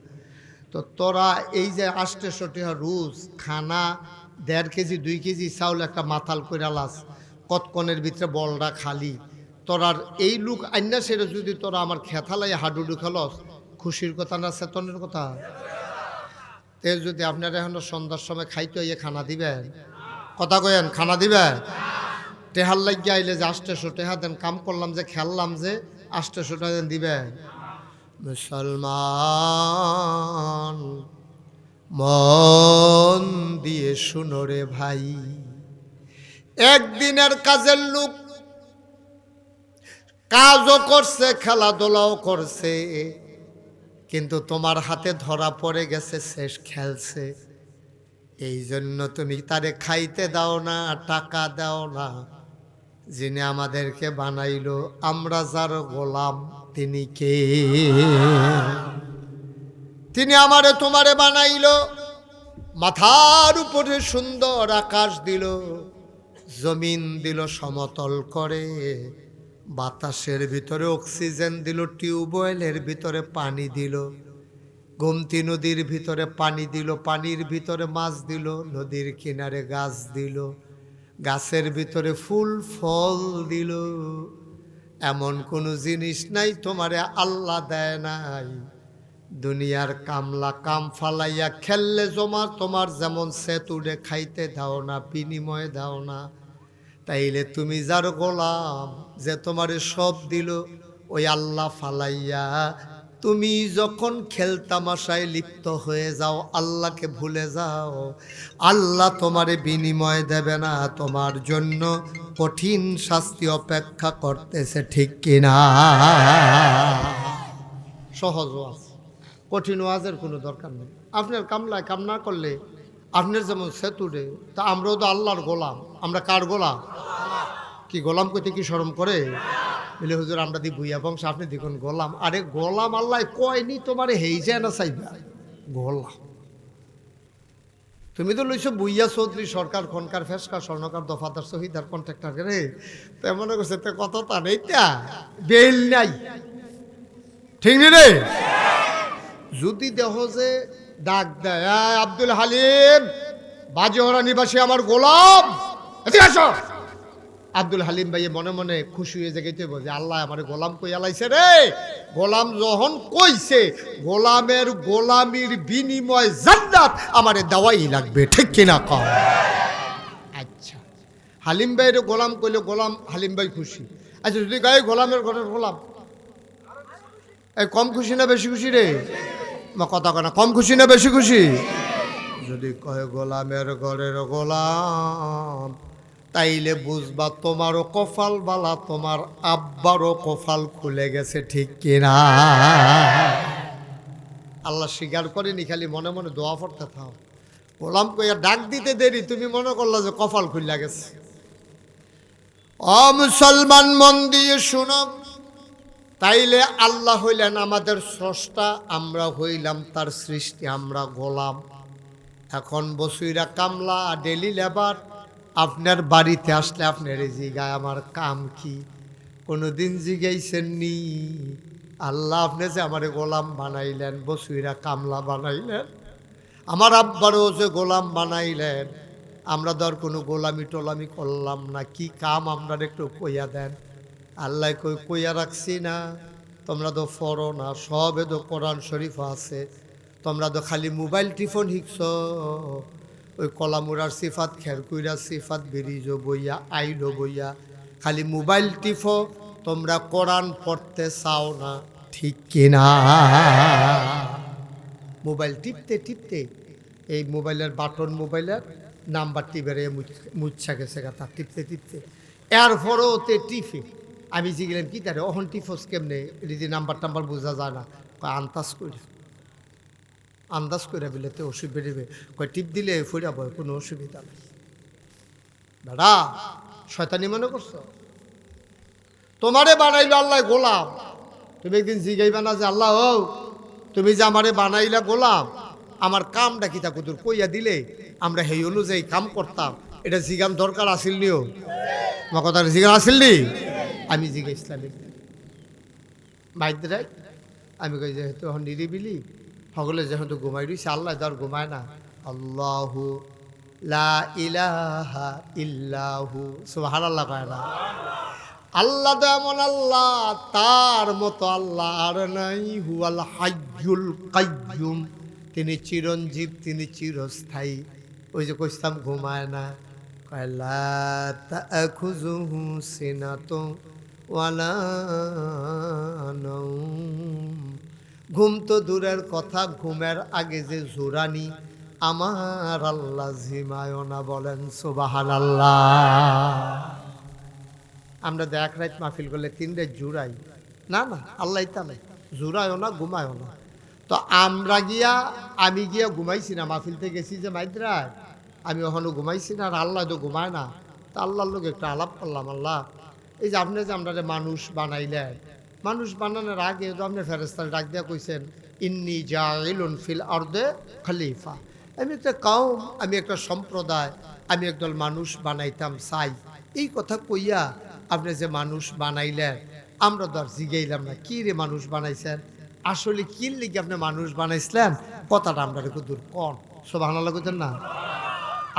তো তোরা এই যে 800 টাকা রুজ খানা, 1.5 কেজি 2 কেজি চাউল একটা মাথাল করে আলাস, কতক্ষণের ভিতরে বলটা খালি। তোরার এই লুক আইনা সেরে যদি তোরা আমার খেথালাই হাডুডু খেলস, খুশির কথা না চেতনের কথা? তে যদি আপনারা এখন সন্ধ্যার সময় খাইতে ইয়ে খানা দিবেন, কথা কয়েন খানা দিবেন? টেহার লাগিয়ে আইলে যে 800 টাকা দেন, কাম করলাম যে খেললাম যে 800 টাকা দেন দিবেন? মুসলমান মন দিয়ে শুনো রে ভাই, একদিনের কাজের লোক কাজও করছে খেলাধুলাও করছে, কিন্তু তোমার হাতে ধরা পড়ে গেছে শেষ খেলছে। এই জন্য তুমি তারে খাইতে দাও না, টাকা দাও না। যিনি আমাদেরকে বানাইলো, আমরা যার গোলাম, তিনি কে? তিনি আমারে তোমারে বানাইলো, মাথার উপরে সুন্দর আকাশ দিল, জমিন দিল সমতল করে, বাতাসের ভিতরে অক্সিজেন দিল, টিউবওয়েলের ভিতরে পানি দিল, গোমতী নদীর ভিতরে পানি দিল, পানির ভিতরে মাছ দিল, নদীর কিনারে গাছ দিল, গাছের ভিতরে ফুল ফল দিল। এমন কোনো জিনিস নাই তোমারে আল্লাহ দেয় নাই। দুনিয়ার কামলা কাম ফালাইয়া খেললে জমা, তোমার যেমন সেতুডে খাইতে দাও না, বিনিময়ে দাও না। তাইলে তুমি যার গোলাম, যে তোমারে সব দিল, ওই আল্লাহ ফালাইয়া তুমি যখন খেলতামাশায় লিপ্ত হয়ে যাও, আল্লাহকে ভুলে যাও, আল্লাহ তোমারে বিনিময় দেবে না, তোমার জন্য কঠিন শাস্তি অপেক্ষা করতেছে, ঠিক কিনা? সহজ ওয়াজ, কঠিন ওয়াজের কোনো দরকার নেই। আপনার কামলায় কাম না করলে, আপনার যেমন সেতুরে, তা আমরাও তো আল্লাহর গোলাম। আমরা কার গোলাম? কি গোলাম কইতে কি শরম করে? বলে হুজুর আমরা দি ভুইয়া বংশ, আপনি দেখুন গোলাম। আরে গোলাম আল্লাহ কয়নি তোমারে হেই যায় না চাইবা গোলাম। তুমি তো লইছো বুইয়া চৌধুরী সরকার, খনকার, ফেসকার, স্বর্ণকার, দফাদার, শহীদার, কন্ট্রাক্টর রে। তো মনে করছে তো কত তা নেই, তা বেল নাই, ঠিক নি রে? যদি দেহ যে ডাক দেয়, আব্দুল হালিম বাজেহরা নিবাসী আমার গোলাম, আব্দুল হালিম ভাই মনে মনে খুশি হয়ে জেগেতে বলছে, আল্লাহ আমার গোলাম কইয়া লাইছে রে। গোলাম যখন কইছে, গোলামের গোলামির বিনিময় জান্নাত আমারে দেওয়াই লাগবে, ঠিক কিনা কও? আচ্ছা, হালিম ভাইয়ের গোলাম কইলে গোলাম হালিম ভাই খুশি। আচ্ছা, যদি গায়ে গোলামের ঘরের গোলাম, এই কম খুশি না বেশি খুশি রে? কথা কয় না, কম খুশি না বেশি খুশি? যদি কয় গোলামের ঘরের গোলাম, তাইলে বুঝবা তোমারও কপাল বালা, তোমার আব্বারও কপাল খুলে গেছে, ঠিক কিনা? আল্লাহ স্বীকার করেনি, খালি মনে মনে দোয়া পড়তে থাও। গোলাম কইয়া ডাক দিতে দেরি, তুমি মনে করলা যে কপাল খুলে গেছে। ও মুসলমান মন দিয়ে শুনো, তাইলে আল্লাহ হইলেন আমাদের স্রষ্টা, আমরা হইলাম তার সৃষ্টি, আমরা গোলাম। এখন বসুইরা কামলা, ডেলি লেবার, আপনার বাড়িতে আসলে আপনার এই জিগায় আমার কাম কি? কোনোদিন জিগাইছেন নি? আল্লাহ আপনি যে আমার গোলাম বানাইলেন, বসুইরা কামলা বানাইলেন, আমার আব্বারও যে গোলাম বানাইলেন, আমরা ধর কোনো গোলামি টোলামি করলাম না, কি কাম আমরা একটু কইয়া দেন। আল্লাহ কইয়া রাখছি না? তোমরা তো ফরো না, সবে তো কোরআন শরীফ আছে, তোমরা তো খালি মোবাইল টিফোন শিখছ। ওই কলামুরার সিফাত, খেরকুইরার সিফাত, বেরিজো বইয়া, আইলো বইয়া, খালি মোবাইল টিফো, তোমরা কোরআন পড়তে চাও না, ঠিক কিনা? মোবাইল টিপতে টিপতে এই মোবাইলের বাটন, মোবাইলের নাম্বার টিপে মুচ্ছা গেছে গা, তার টিপতে টিপতে এরপরও তে টিপে। আমি জিগলাম কি তারে অহন টিফোস কেমনে, যদি নাম্বার টাম্বার বোঝা যায় না, আন্দাজ করে আন্দাজ করে বলে তো ওষুধ বেরিবে, কয় টিপ দিলে ফুরা বয়, কোনো অসুবিধা নেই। দাদা শয়তানি মনে করছো? তোমারে বানাইলো আল্লাহ গোলাম, তুমি একদিন জিগাইবা না যে আল্লাহ ও তুমি যে আমারে বানাইলা গোলাম, আমার কামটা কি তা কুতুর কইয়া দিলে আমরা সেই অনুযায়ী কাম করতাম, এটা জিগান দরকার আসিল নিও আমার কথা জিগান আসিল নি। আমি জিগে ইসলামিক বাইদ্রাই আমি কই যেহেতু এখন নিরিবিলি সকলে যেহেতু ঘুমাই রয়েছে, আল্লাহ তো আর ঘুমায় না। আল্লাহু লা ইলাহা ইল্লাহু সুবহানাল্লাহ কয় না। আল্লাহ তো এমন আল্লাহ, তার মতো আল্লাহ আর নাই। হুয়াল হাইয়ুল কাইয়্যুম, তিনি চিরঞ্জীব, তিনি চিরস্থায়ী। ওই যে কইতাম ঘুমায় না, কয় লা তাখুযুহু সিনাতুন ওয়ালা নাওম। ঘুম তো দূরের কথা, ঘুমের আগে যে জোরানি আমার আল্লাহ ঝিমায় না। বলেন সুবহানাল্লাহ। আমরা দেখ রাত মাহফিল করলে 3 রাত জুড়াই না, না আল্লাহ তা নাই, জুড়ায়ও না ঘুমায়ও না। তো আমি গিয়া ঘুমাইছি না, মাহফিল থেকে গেছি যে মাইদ্রায়, আমি ওখানে ঘুমাইছি না, আর আল্লাহ তো ঘুমায় না। তা আল্লাহর লোক একটু আলাপ করলাম, আল্লাহ এই যে আপনি যে আমরা মানুষ বানাইলেন, মানুষ বানানোর আগে তো আপনি ফেরেশতার ডাক দিয়া কইছেন ইন্নী জাইলুন ফিল আরদে খলিফা। আমি একটা কওম, আমি একটা সম্প্রদায়, আমি একদল মানুষ বানাইতাম চাই। এই কথা কইয়া আপনি যে মানুষ বানাইলেন, আমরা তো আর জিগাইলাম না কি রে মানুষ বানাইছেন, আসলে কি লিগে আপনি মানুষ বানাইছিলেন, কথাটা আমরা একটু দূর কন। সুবহানাল্লাহ কইতেন না?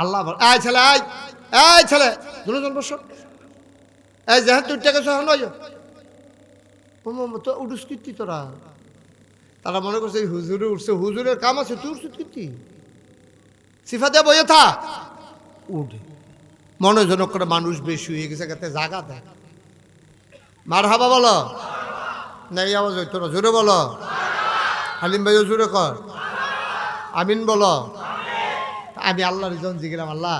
আল্লাহ এই ছেলে, এই ছেলে দুজন বসো, এই যেহেতু তুই টাকা সহ নয় তো উঠুস কীর্তি তোরা। তারা মনে করছে হুজুরে উঠছে, হুজুরের কাম আছে, তুই উঠছিস কীর্তি সিফা দিয়ে বইয়ে থা উঠে। মনোজনক করে মানুষ বেশি হয়ে গেছে, যাতে জাগা দেয়। মার হাবা বলো না, এই আওয়াজ হইতো না, জোরে বলো। হালিম ভাইও জোরে কর, আমিন বলো। আমি আল্লাহর জন জিগেলাম, আল্লাহ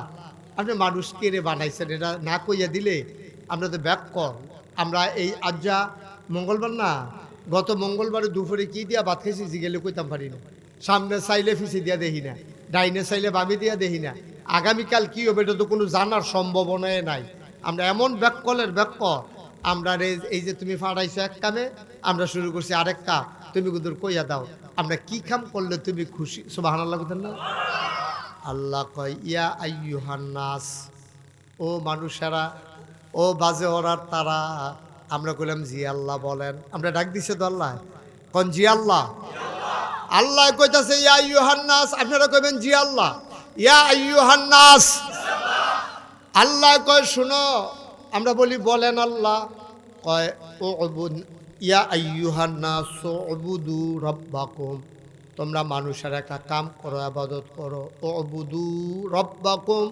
আপনি মানুষ কে রে বানাইছেন, এটা না কইয়া দিলে আমরা তো ব্যাক কর। আমরা এই আজ্জা মঙ্গলবার না, গত মঙ্গলবারে দুপুরে কি দিয়া ভাত খেয়েছি জিগেলে কইতাম পারি না। সামনে চাইলে ফিসে দিয়া দেখি না, ডাইনে চাইলে বামে দিয়া দেখি না। আগামীকাল কি হবে এটা তো কোনো জানার সম্ভাবনাই নাই। আমরা এমন ব্যাককলের ব্যাক, আমরা এই যে তুমি ফাড়াইছো এক কামে, আমরা শুরু করছি আরেক কাম, তুমি কুদুর কইয়া দাও আমরা কি কাম করলে তুমি খুশি। সুবহানাল্লাহ বলেন না? আল্লাহ কয় ইয়া আইয়ুহান নাস, ও মানুষেরা, ও বাজে ওরার তারা। আমরা কইলাম জি আল্লাহ বলেন। আমরা ডাক দিছে তো আল্লাহ, কোন জি আল্লাহ? আল্লাহ কইতাছে ইয়া আইয়ুহান নাস, আপনারা কইবেন জি আল্লাহ। ইয়া আইয়ুহান নাস, আল্লাহ কয় শুনো, আমরা বলি বলেন আল্লাহ। কয় উবুদ ইয়া আইয়ুহান নাস উবুদু রাব্বাকুম, তোমরা মানুষের একটা কাম করো, ইবাদত করো। উবুদু রাব্বাকুম,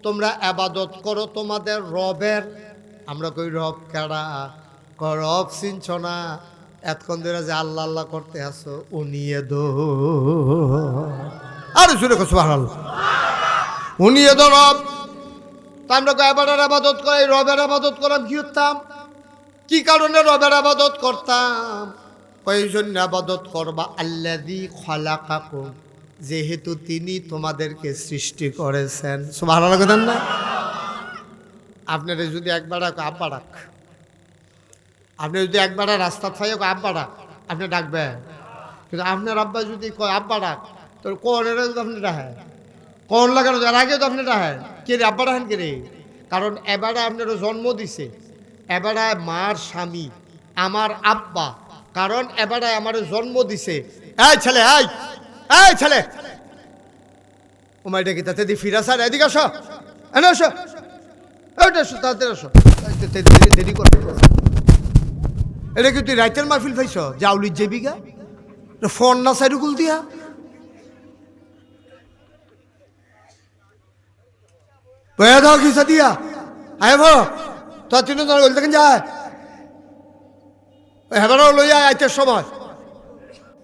তোমরা ইবাদত করো তোমাদের রবের। আমরা কই রব কারা? কয় রব চিনছ না, এতক্ষণ ধরে যে আল্লাহ আল্লাহ করতে আসো উনিয়ে দো। আরে শুনে কো সুবহানাল্লাহ, উনিয়ে দো রব। তা আমরা এবার আবাদত করে রবের আবাদত করাম কি হতাম, কি কারণে রবের আবাদত করতাম? কয়জন আবাদত করবা? আল্লাযী খালাকাকুম, যেহেতু তিনি তোমাদেরকে সৃষ্টি করেছেন। সুবহানাল্লাহ বলেন না? আপনারা যদি একবার আব্বা ডাক, আপনি যদি একবার রাস্তা থাইক আব্বা ডাক, আপনি ডাকবেন। কিন্তু আপনার আব্বা যদি কয় আব্বা ডাক, তো কোন যদি আপনি ডাকেন, কোন লাগানো যার আগে তো আপনি ডাকেন কে রে আব্বা ডাকেন কে রে? কারণ এবারে আপনারও জন্ম দিছে, এবারে মার স্বামী আমার আব্বা, কারণ এবারে আমার জন্ম দিছে। এই ছেলে, এই ছেলে, ও মাইটা কি তাতে দি ফিরা স্যার এদিকে আসো, এনে আসো, এইটা আসো, তাড়াতাড়ি আসো, দেরি করো। এটা কি তুই রাইতের মাহফিল পাইছ জাউলির জেবিকা ফোন না সাইডুকুল দিয়া? বয়া দাও কি দিয়া আয় ভালো তো তিনজন বলতে যায় হেবারও লইয়া আইতে সময়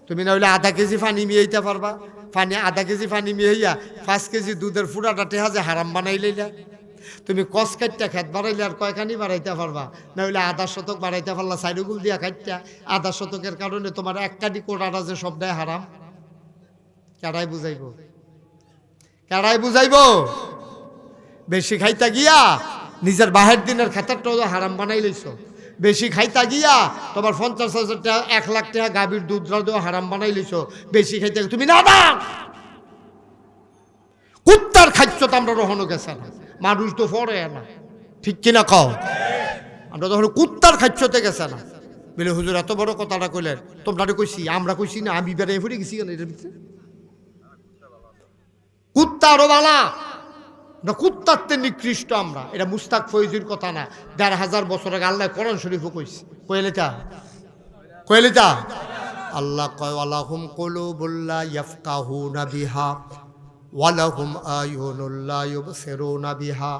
তুমি না হইলে আধা কেজি পানি মিয়াইতে পারবা। আধা কেজি পানি মিয়াইয়া 5 কেজি দুধের ফুটাটা টেহা যে হারাম বানাইলে না তুমি কস কাটটা খেত বাড়াইলে আর কয়খানি বাড়াইতে পারবা? না হইলে আধা শতক বাড়াইতে পারলা সাইডুগুল দিয়া খাইটা। আধা শতকের কারণে তোমার এক কাটি কোটাটা যে সবটাই হারাম। কেডাই বুঝাইব? কেডাই বুঝাইব? বেশি খাইতা গিয়া নিজের বাহের দিনের খাতারটাও হারাম বানাই লইছ। বেশি খাইতা গিয়া তোমার 50,000 টাকা 1 লাখ টাকা গাভীর দুধ হারাম বানাই লইছ। বেশি খাইতে তুমি না দাও কুত্তার খাদ্য তো আমরা রহনো গেছে না, মানুষ তো পড়ে না, ঠিক কিনা কও? আমরা তখন কুত্তার খাদ্যতে গেছে না বলে হুজুর এত বড় কথাটা কইলেন, তোমরা কইছি, আমরা কইছি না, আমি বেড়ে ফুটে গেছি কেন এটার ভিতরে? কুত্তা আরো বালা না, কুত্তার নিকৃষ্ট আমরা। এটা মুস্তাক ফৈজির কথা না, ১,৫০০ বছর আগে আল্লাহ কোরআন শরীফও কইছে। কইলে তা আল্লাহ কয় ওয়ালাহুম কুলুবুল লা ইয়াফকাহুনা বিহা ওয়ালাহুম আয়ুনুল লা ইউবসিরুনা বিহা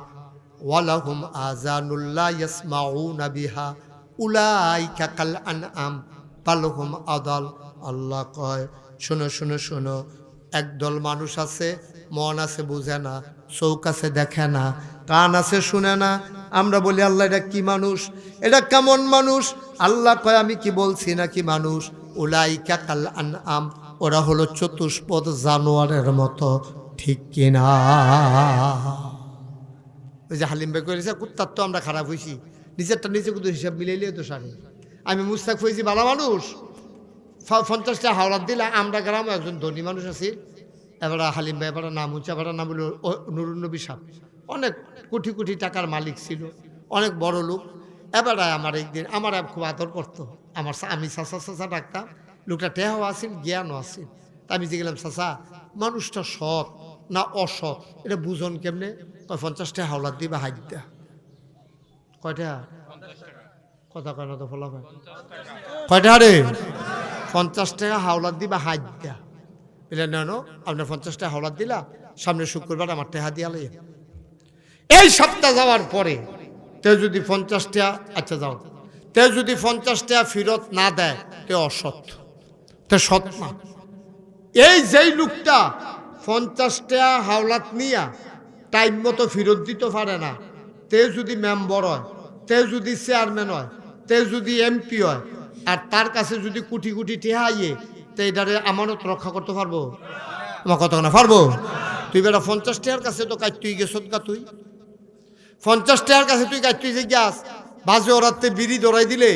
ওয়ালাহুম আযানুল লা ইয়াসমাউনা বিহা উলাইকা কাল আনআম বাল হুম আদাল। আল্লাহ কয় শোনো শোনো শোনো, একদল মানুষ আছে, মন আছে বুঝে না, চোখ আছে দেখে না, কান আছে শুনে না। আমরা বলি আল্লাহ এটা কি মানুষ, এটা কেমন মানুষ? আল্লাহ কয় আমি কি বলছি নাকি মানুষ? উলাইকা কাল আনআম, ওরা হলো চতুষ্পদ জানোয়ারের মতো, ঠিক কিনা? ওই যে হালিম ভাই করেছে কুত্তার তো আমরা খারাপ হয়েছি, নিজেরটা নিজে কিন্তু হিসাব মিলাইলে তো সারে। আমি মুস্তাক হয়েছি ভালো মানুষ, 50টা হাওলাত দিলা। আমরা গ্রামে একজন ধনী মানুষ আছি, এবার হালিম ভাই এবার নাম হচ্ছে, এবার নাম হলো নুরুন নবী সাহেব, অনেক কোটি কোটি টাকার মালিক ছিল, অনেক বড় লোক। এবার আমার একদিন আমার খুব আদর করতো, আমি চাচা চাচা ডাকতাম। লোকটা টেহাও আসিল, জ্ঞানও আসিল। তা আমি যে গেলাম, চাচা মানুষটা সৎ না অসৎ এটা বুঝন কেমনে? 50টা হাওলাত দিবা হাইট দেয়া। কয়টা কথা কয় না তো ফলা হয়, কয়টা রে? 50 টাকা হাওলাত দিবা হাইট দেয়া। এটা নেন, আপনার 50টা হাওলাত দিলা, সামনে শুক্রবার আমার টেহা দিয়া লাই। এই সপ্তাহ যাওয়ার পরে তে যদি 50টা, আচ্ছা যাও, তে যদি 50টা ফেরত না দেয় তে অসৎ, তে সৎ না। এই যেই লোকটা 50টা হাওলাত নিয়া টাইম মতো ফেরত দিতে পারে না, তে যদি মেম্বার হয়, তে যদি চেয়ারম্যান হয়, তে যদি এমপি হয়, আর তার কাছে যদি কোটি কোটি টেহা আইয়ে, তো এটারে আমানত রক্ষা করতে পারবো? আমার কথা না পারবো? তুই বেটা 50 টাকার কাছে তো কাজ তুই গেছ গা, তুই 50 টাকার কাছে তুই কাজ তুই যে গ্যাস বাজে ওরাতে বিড়ি দৌড়াই দিলে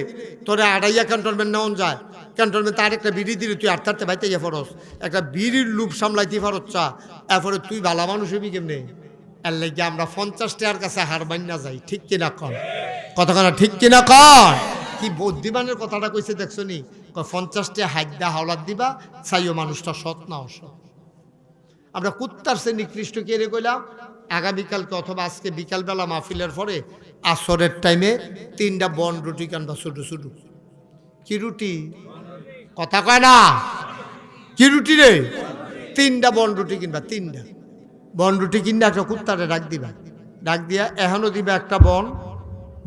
তোরে আড়াইয়া ক্যান্টনমেন্ট নেওয়া যায়, ক্যান্টনমেন্ট তার একটা বিড়ি দিলে তুই আটটাতে বাইতে গিয়ে ফরস, একটা বিড়ির লুপ সামলাইতে পারছ চা, এরপরে তুই ভালো মানুষ হবি কেমনে? এর লাগে আমরা 50 টাকার কাছে হার মান্না যাই, ঠিক কিনা কর? কথা না ঠিক কিনা কর? কি বুদ্ধিমানের কথাটা কইছে দেখছো নি? 50টা হাইদা হাওলাত দিবা, চাইও মানুষটা সৎ না অসৎ। আমরা কুত্তার সে নিকৃষ্ট কে রে কইলাম? আগামীকালকে অথবা আজকে বিকালবেলা মাহফিলের পরে আসরের টাইমে 3টা বন রুটি কানবা, ছোটো ছোটো। কি রুটি? কথা কয় না, কি রুটি রে? 3টা বন রুটি কিনবা, 3টা বন রুটি কিনবা, একটা কুত্তারে ডাক দিবা, ডাক দিয়া এখনো দিবা একটা বন,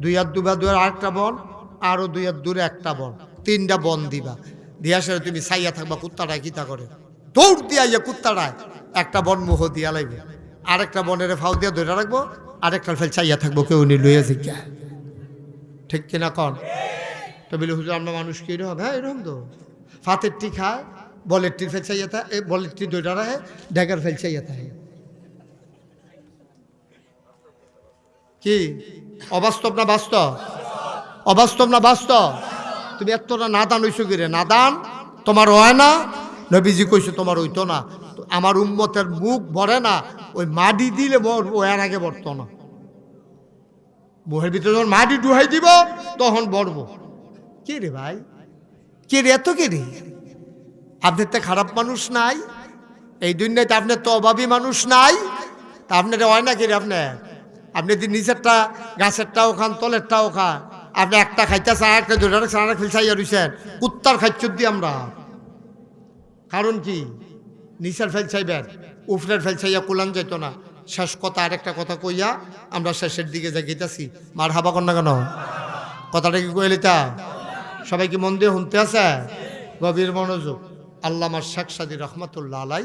2 হাত দুবা দুয়ার আরেকটা বন, আরো 2 হাত দূরে একটা বন, 3টা বন দিবা। দিয়া সেটা তুমি চাইয়া থাকবা কুত্তাটায় কিতা করে, দৌড় দিয়া ইয়া কুত্তাটায় একটা বন মুহ দিয়া লাগবে, আরেকটা বনের ফাউ দিয়া ধরে রাখবো, আরেকটা ফেল চাইয়া থাকবো কেউ নি লইয়া শিক্ষা, ঠিক কিনা কন? তো বলে হুজুর আমরা মানুষ কি এরকম? হ্যাঁ এরকম তো, ফাতের টি খায়, বলের টি ফেল চাইয়া থাকে, বলের টি দইটা রাখে, ড্যাগার ফেল চাইয়া থাকে। কি অবাস্তব না বাস্তব? অবাস্তব না বাস্তব? তুমি এতটা নাদান হইছো কি রে? নাদান তোমার হয় না? নবীজি কইছে তোমার হইতো না। আমার উম্মতের মুখ ভরে না, ওই মাটি দিলে ওয়ার আগে বর্ত না, মুখের ভিতরে যখন মাটি ডুহাই দিব তখন বড়বো। কে রে ভাই, কে রে? এত কে রে? আপনার তো খারাপ মানুষ নাই এই দুনিয়াতে, আপনার তো অভাবী মানুষ নাই, তা আপনার হয় না কি রে? আপনি যদি নিচেরটা গাছেরটাও খান, তলেরটাও খান, আপনি একটা খাইতেছে আর একটা ধরে রাখছেন, আর ফেলছাইয়া রইছেন, কুত্তার খাইচ্ছ দিই আমরা। কারণ কি? নিচের ফেল চাইবেন, উপরের ফেল চাইয়া কুলান যাইতো না। শেষ কথা, আরেকটা কথা কইয়া আমরা শেষের দিকে যাই গেতেছি। মার হাবা কর না কেন? কথাটা কি কইলি তা? সবাই কি মন দিয়ে শুনতে আছে? গভীর মনোযোগ। আল্লামা শেখ সাদী রহমতুল্লাহ আলাই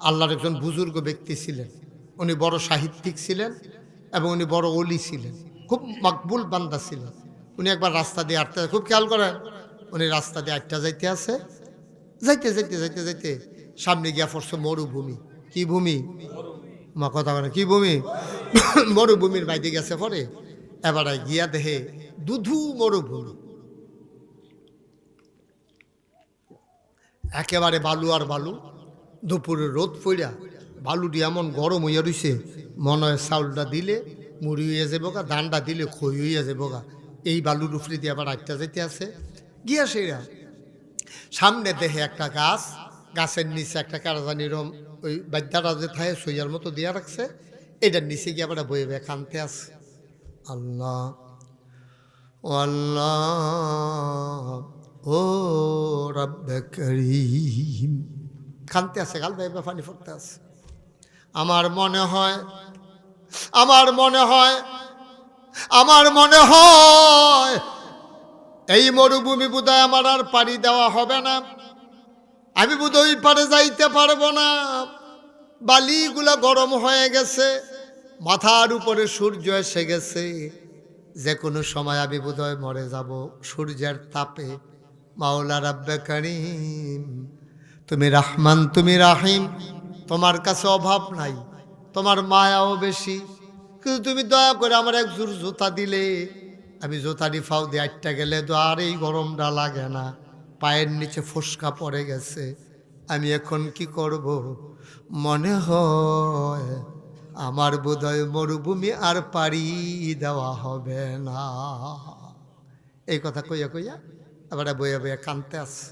আল্লাহর একজন বুজুর্গ ব্যক্তি ছিলেন। উনি বড় সাহিত্যিক ছিলেন এবং উনি বড় ওলি ছিলেন, খুব মকবুল বান্দা ছিলেন। উনি একবার রাস্তা দিয়ে আটতে, খুব খেয়াল করেন, উনি রাস্তা দিয়ে আটটা যাইতে আছে, যাইতে যাইতে যাইতে যাইতে সামনে গিয়া পড়ছে মরুভূমি। কি ভূমি? মা কথা বলে কি ভূমি? মরুভূমির বাইরে গেছে পরে, এবারে গিয়া দেহে দুধু মরুভূমি, একেবারে বালু আর বালু। দুপুরে রোদ পড়া বালুটি এমন গরম হইয়া রইছে, মনে হয় চাউলটা দিলে মুড়ি হইয়া যাবো গা, ধানটা দিলে খই হইয়া যাবো গা। এই বালুর উফরি দিয়ে আবার আটটা যাইতে আছে। গিয়া সেরা সামনে দেখে একটা গাছ, গাছের নিচে একটা কারাজানিরম ওই বাদ্যাটা যে থাকে সইয়ার মতো দিয়া রাখছে, এটার নিচে গিয়ে আবার বয়ে বয়ে কানতে আছে। আল্লাহ ও আল্লাহ ও রব্বে করিম, কানতে আছে, গাল ভাই পানি পড়তে আছে। আমার মনে হয় এই মরুভূমি বোধহয় আমার আর পাড়ি দেওয়া হবে না, আমি বোধহয় ওই পারে যাইতে পারবো না। বালিগুলা গরম হয়ে গেছে, মাথার উপরে সূর্য এসে গেছে, যে কোনো সময় আমি বোধহয় মরে যাব সূর্যের তাপে। মাওলা রাব্বে কারীম, তুমি রহমান, তুমি রাহিম, তোমার কাছে অভাব নাই, তোমার মায়াও বেশি, কিন্তু তুমি দয়া করে আমার এক জোর জুতা দিলে, আমি জুতাটি ফাও দিয়ে আটটা গেলে তো আর এই গরমটা লাগে না, পায়ের নিচে ফোসকা পড়ে গেছে, আমি এখন কি করব? মনে হয় আমার বোধহয় মরুভূমি আর পাড়ি দেওয়া হবে না। এই কথা কইয়া কইয়া এবার বইয়া বইয়া কানতে আসে,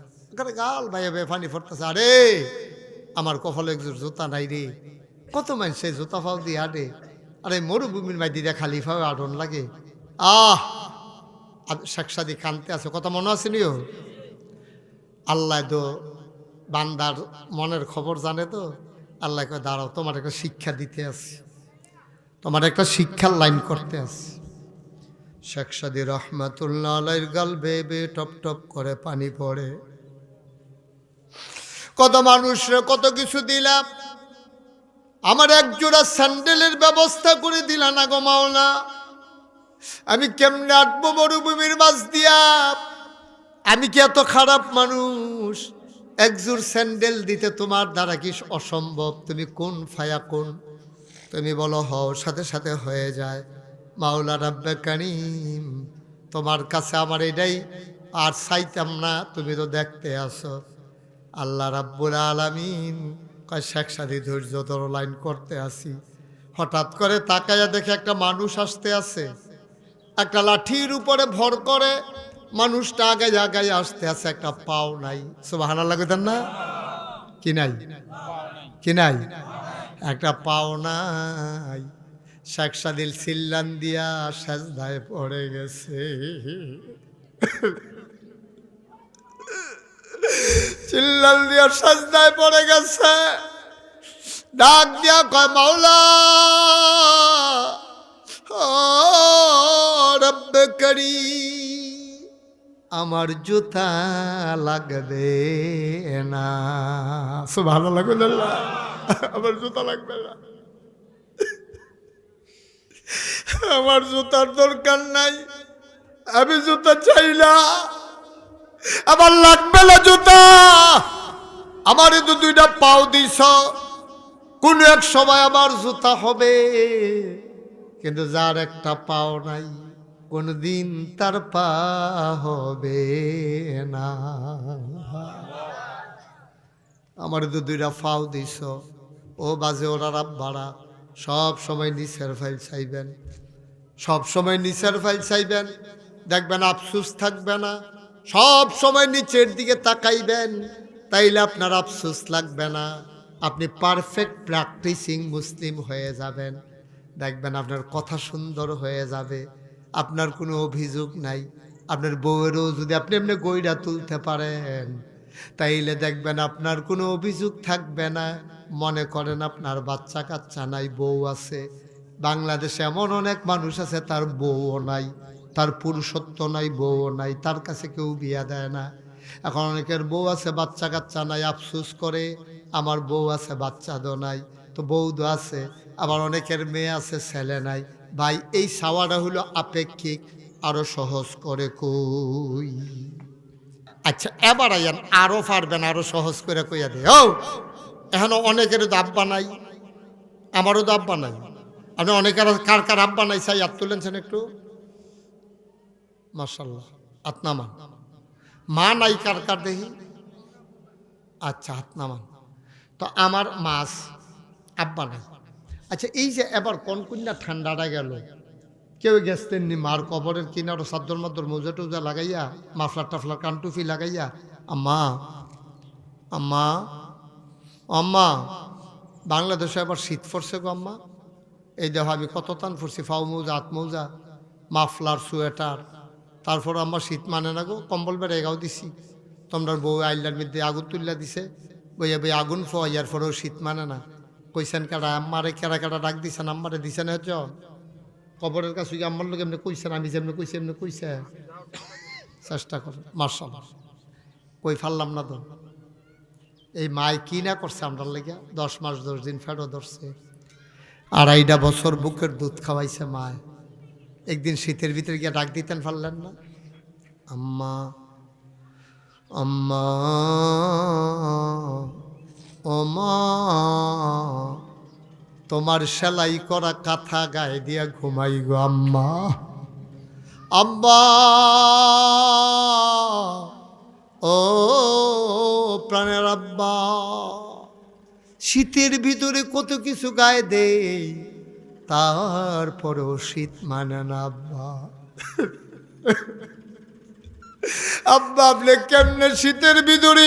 গাল ভাইয়া ভাইয়া পানি পড়তেছে। আরে আমার কপালে একজোর জুতা নাই রে, কত মানুষ জুতা ফাও দিয়ে আডে, আরে মরুভূমির মাইদি দিয়ে খালি ফাও আডন লাগে। শেখ সাদি কানতে আছে, কথা মনে আছে নিও। আল্লাহ তো বান্দার মনের খবর জানে, তো আল্লাহ কয় দাঁড়াও, তোমার একটা শিক্ষা দিতে আছে, তোমার একটা শিক্ষার লাইন করতে আছে। শেখ সাদি রহমাতুল্লাহ আলাইহির গাল বেয়ে বেয়ে টপ টপ করে পানি পড়ে। কত মানুষরে কত কিছু দিলাম, আমার এক জোড়া স্যান্ডেলের ব্যবস্থা করে দিলা না গো মাওলা, আমি কেমনে আটবো মরুভূমির মাঝ দিয়া? আমি কি এত খারাপ মানুষ? একজোড় স্যান্ডেল দিতে তোমার দ্বারা কি অসম্ভব? তুমি কোন ফায়া কোন, তুমি বলো হও, সাথে সাথে হয়ে যায়। মাওলা রাব্বে কারীম, তোমার কাছে আমার এটাই আর চাইতাম না, তুমি তো দেখতে আসো। আল্লাহ রাব্বুল আলামিন কয় শেখ সাদি ধৈর্য ধরো, লাইন করতে আসি। হঠাৎ করে তাকায়া দেখে একটা মানুষ আসতে আছে, একটা লাঠির উপরে ভর করে মানুষটা আগায় আগায় আসতে আছে, একটা পাও নাই। সুবহানাল্লাহ কইতেন না? কি নাই? কি নাই? একটা পাও নাই। শেখ সাদিল চিল্লান দিয়া সেজদায় পড়ে গেছে, চিল্লান দিয়া সেজদায় পড়ে গেছে। ডাক দিয়া কয় মাওলা ও রব্বে কারীম, আমার জুতা লাগবে না। সুবহানাল্লাহ, আমার জুতা লাগবে না, আমার জুতার দরকার নাই, আমি জুতা চাই না, আমার লাগবে না জুতা। আমার তো দুইটা পাও দিছ, কোন এক সময় আমার জুতা হবে, কিন্তু যার একটা পাও নাই কোনদিন তার পা হবে না। আমার তো দুইটা পাও দিছ, ও বাজে ওরা রাব্বারা, সব সময় নিচের ফাইল চাইবেন, সব সময় নিচের ফাইল চাইবেন, দেখবেন আফসোস থাকবে না। সব সময় নিচের দিকে তাকাইবেন, তাইলে আপনার আফসোস লাগবে না, আপনি পারফেক্ট প্র্যাকটিসিং মুসলিম হয়ে যাবেন। দেখবেন আপনার কথা সুন্দর হয়ে যাবে, আপনার কোনো অভিযোগ নাই। আপনার বউয়েরও যদি আপনি এমনি গইরা তুলতে পারেন, তাইলে দেখবেন আপনার কোনো অভিযোগ থাকবে না। মনে করেন আপনার বাচ্চা কাচ্চা নাই, বউ আছে। বাংলাদেশে এমন অনেক মানুষ আছে তার বউও নাই, তার পুরুষত্ব নাই, বউও নাই, তার কাছে কেউ বিয়া দেয় না। এখন অনেকের বউ আছে, বাচ্চা কাচ্চা নাই, আফসোস করে আমার বউ আছে, বাচ্চা দো নাই, তো বউ দো আছে। আবার অনেকের মেয়ে আছে, ছেলে নাই। ভাই এই চাওয়াটা হলো আপেক্ষিক, আরো সহজ করে কই। আচ্ছা এবার আইয়ান, আরো পারবেন, আরো সহজ করে কইয়া দে। ও এখন অনেকের তো আব্বা নাই, আমারও তো আব্বা নাই। আপনি অনেকের কার কার আব্বা নাই চাই হাত তুলেছেন একটু, মাশাআল্লাহ, হাত নামান। মা নাই কার কার দেখি? আচ্ছা হাত নামান। তো আমার মাছ, আব্বা নাই। আচ্ছা এই যে এবার কনকন্যা ঠান্ডাটা গেল, কেউ গেছেন নি মার কবরের কিনারো সাদ্দর মাদ্দর মোজা টোজা লাগাইয়া, মাফলার টাফলার কানটুফি লাগাইয়া, আম্মা আম্মা আম্মা বাংলাদেশে এবার শীত পড়ছে গো আম্মা, এই দেখো আমি কত টান পড়ছি, ফাউ মৌজা হাত মৌজা মাফলার সোয়েটার, তারপর আমার শীত মানে না গো, কম্বল বেড়ে গাও দিছি, তোমরা বউ আইলার মধ্যে আগুন তুললা দিছে, বইয়া বই আগুন ফোয়ার পরেও শীত মানে না, কইছেন কারা আম্মারে কেরা কেরা ডাক দিছেন, আম্মারে দিছেন হচ্ছে কবরের কাছে গিয়ে আম্মার লোক এমনি কইছেন, আমি যেমনি কইছি এমনি কইছে, চেষ্টা করেন মার্শাল, কই ফারলাম না তো। এই মায় কি না করছে আমরা লেগে, 10 মাস 10 দিন ফেরো ধরছে, 2.5 বছর বুকের দুধ খাওয়াইছে মায়, একদিন শীতের ভিতরে গিয়ে ডাক দিতেন পারলেন না, আম্মা আম্মা ও মা, তোমার সেলাই করা কাঁথা গায়ে দিয়া ঘুমাই গো আম্মা, আব্বা ও প্রাণের আব্বা, শীতের ভিতরে কত কিছু গায়ে দেই, তারপরেও শীত মানে না আব্বা। আব্বা আপনি কেমনে শীতের ভিতরে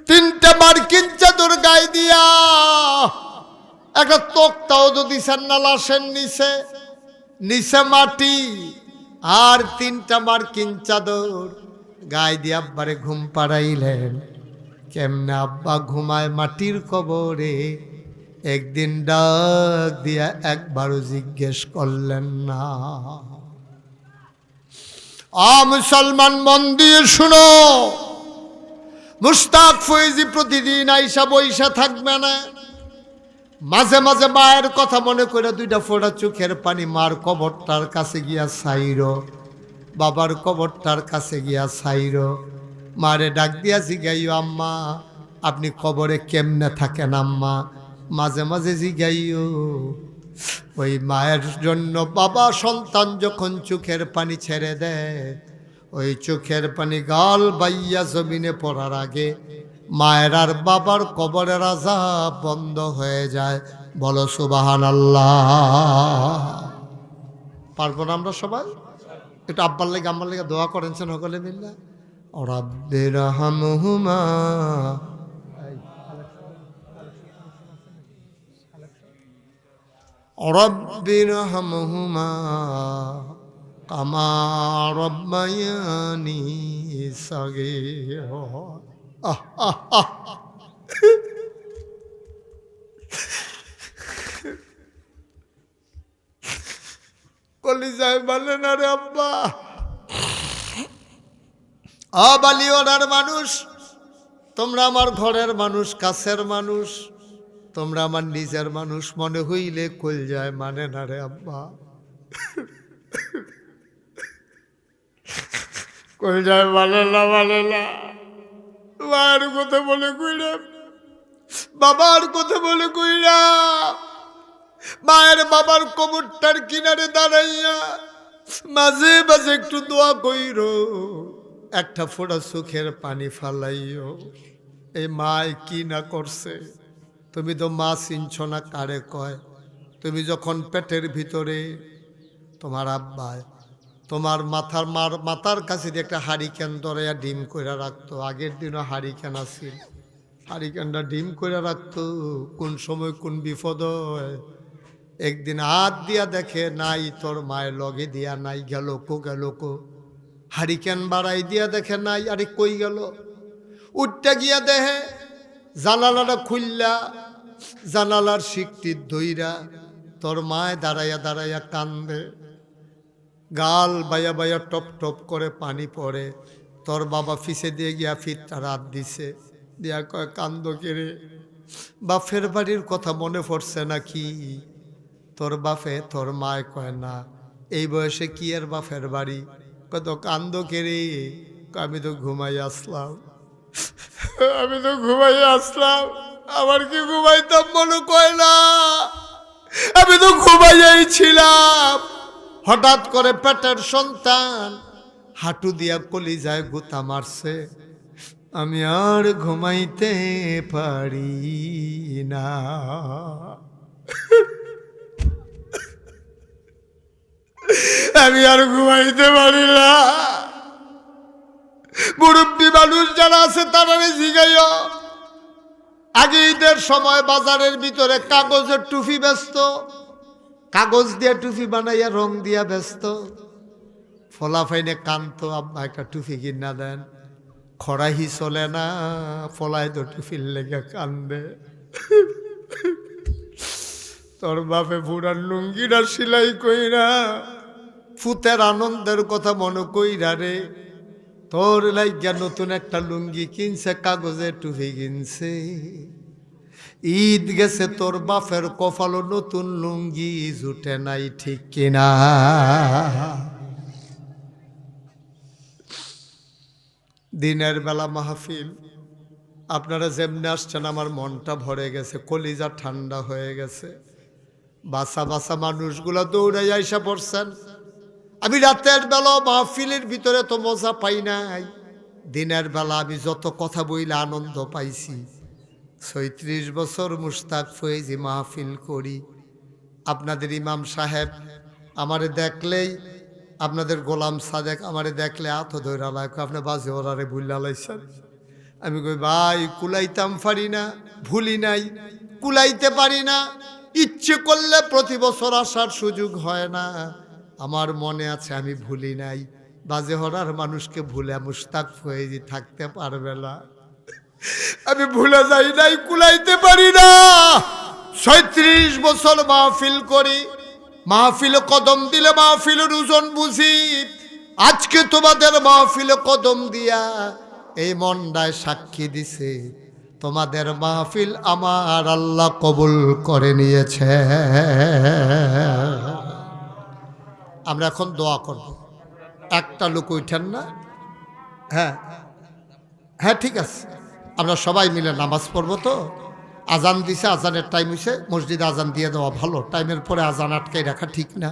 3টা মার্কিন চাদর গায়ে দিয়া, একটা তক্তাও তো দিছেন না লাশের নিচে, নিচে মাটি, আর 3টা মার্কিন চাদর গায়ে দিয়ে আব্বারে ঘুম পাড়াইলেন, কেমনে আব্বা ঘুমায় মাটির কবরে, একদিন ডাক দিয়া একবারও জিজ্ঞেস করলেন না। মুসলমান মন দিয়ে শুনো, মুশতাক ফয়েজি প্রতিদিন আইসা বইসা থাকবে না, মাঝে মাঝে মায়ের কথা মনে করে 2টা ফোঁটা চোখের পানি মার কবরটার কাছে গিয়া ছাইরো, বাবার কবরটার কাছে গিয়া ছাইরো, মারে ডাক দিয়া জিগাইও আম্মা আপনি কবরে কেমনে থাকেন আম্মা, মাঝে মাঝে জিগাইও। ওই মায়ের জন্য বাবা সন্তান যখন চোখের পানি ছেড়ে দেয়, ওই চোখের পানি গাল বাইয়া জমিনে পড়ার আগে মায়ের আর বাবার কবরের আযাব বন্ধ হয়ে যায়। বলো সুবহানাল্লাহ। পারবো না আমরা সবাই? একটু আব্বার লেগে আম্মার লেগে দোয়া করেন সকলে মিল্লা। রাব্বির হামহুমা, রাব্বির হামহুমা কামা রাব্বায়ানি সাগীরা। কলিজায় বলে না রে আব্বা, বালিওয়ানার মানুষ, তোমরা আমার ঘরের মানুষ, কাছের মানুষ, তোমরা আমার নিজের মানুষ, মনে হইলে কলিজায় মানে না রে আব্বা, কলিজায় মানে না, মানে না। মায়ের কথা বলে কইরা, বাবার কথা বলে কইরা, মায়ের বাবার কবরটার কিনারে দাঁড়াইয়া মাঝে মাঝে একটু দোয়া কইরো, একটা ফোঁটা চোখের পানি ফালাইও। এই মায় কি না করছে, তুমি তো মা চিনছ না কারে কয়। তুমি যখন পেটের ভিতরে তোমার আব্বায় তোমার মাথার কাছে দিয়ে একটা হারিকেন ধরাইয়া ডিম কইরা রাখতো, আগের দিনও হারিকেন আছিল, হারিকেনটা ডিম কইরা রাখতো, কোন সময় কোন বিপদ হয়। একদিন হাত দিয়া দেখে নাই, তোর মায়ের লগে দিয়া নাই, গেল কো, হারিকেন বাড়াই দিয়া দেখে নাই, আরে কই গেল। উঠটা গিয়া দেখে জানালাটা খুললা, জানালার শিকটির ধইরা তোর মায় দাঁড়াইয়া দাঁড়াইয়া কান্দে, গাল বাইয়া বাইয়া টপ টপ করে পানি পড়ে। তোর বাবা ফিসে দিয়ে গিয়া ফিরটা রাত দিছে, দিয়া কয় কান্দ কেড়ে, বাপের বাড়ির কথা মনে পড়ছে নাকি? তোর বাপে তোর মায় কয় না, এই বয়সে কি আর বাপের বাড়ি, কত কান্দ কেড়ে, আমি তো ঘুমাই আসলাম, আমি তো ঘুমাই আসলাম, আমার কি ঘুমাইতাম মনে কয় না, আমি তো ঘুমাইয়াই ছিলাম। হঠাৎ করে পেটের সন্তান হাঁটু দিয়া কলিজায় গুতা মারছে, আমি আর ঘুমাইতে পারি না। আমি আর ঘুমাইতে পারি না। মুরব্বী মানুষ যারা আছে তারা জিগাইয়া, আগে ঈদের সময় বাজারের ভিতরে কাগজের টুপি ব্যস্ত, কাগজ দিয়ে টুপি বানাইয়া রং দিয়া ব্যস্ত। ফলাফাইনে কান্ত, আব্বা একটা টুপি কিনা দেন। খরাহি চলে না, ফলাই তো টুপির লেগে কান্দে। তোর বাপে বুড়ার লুঙ্গিটা সিলাই কইরা ফুতের আনন্দের কথা মনে কইরা রে, তোর লাইগা নতুন একটা লুঙ্গি কিনছে, কাগজের টুপি কিনছে। ঈদ গেছে, তোর বাপের কপালও নতুন লুঙ্গি জুটে নাই, ঠিক কিনা? দিনের বেলা মাহফিল, আপনারা যেমনি আসছেন আমার মনটা ভরে গেছে, কলিজা ঠান্ডা হয়ে গেছে। বাসা বাসা মানুষগুলা দৌড়াই আইসা পড়ছেন। আমি রাতের বেলা মাহফিলের ভিতরে তো মজা পাই নাই, দিনের বেলা আমি যত কথা বইলে আনন্দ পাইছি। ৩৬ বছর মুশতাক ফয়েজি মাহফিল করি। আপনাদের ইমাম সাহেব আমারে দেখলেই, আপনাদের গোলাম সাদেক আমারে দেখলে হাত ধরে লাগ, আপনি বাজে ওরারে ভুল্লা লাইছেন। আমি কই ভাই, কুলাইতাম পারি না, ভুলি নাই, কুলাইতে পারি না। ইচ্ছে করলে প্রতি বছর আসার সুযোগ হয় না। আমার মনে আছে, আমি ভুলি নাই। বাজে হরার মানুষকে ভুলে মুশতাক ফয়েজি থাকতে পারবে না। আমি ভুলে যাই নাই, কুলাইতে পারি না। ৩৬ বছর মাহফিল করি, মাহফিলে কদম দিলে মাহফিলের ওজন বুঝি। আজকে তোমাদের মাহফিলে কদম দিয়া এই মনটায় সাক্ষী দিছে, তোমাদের মাহফিল আমার আল্লাহ কবুল করে নিয়েছে। আমরা এখন দোয়া করব। একটা লোক উঠেন না? হ্যাঁ হ্যাঁ, ঠিক আছে। আমরা সবাই মিলে নামাজ পড়বো। তো আজান দিছে, আজানের টাইম হয়েছে, মসজিদে আজান দিয়ে দেওয়া ভালো। টাইমের পরে আজান আটকাই রাখা ঠিক না,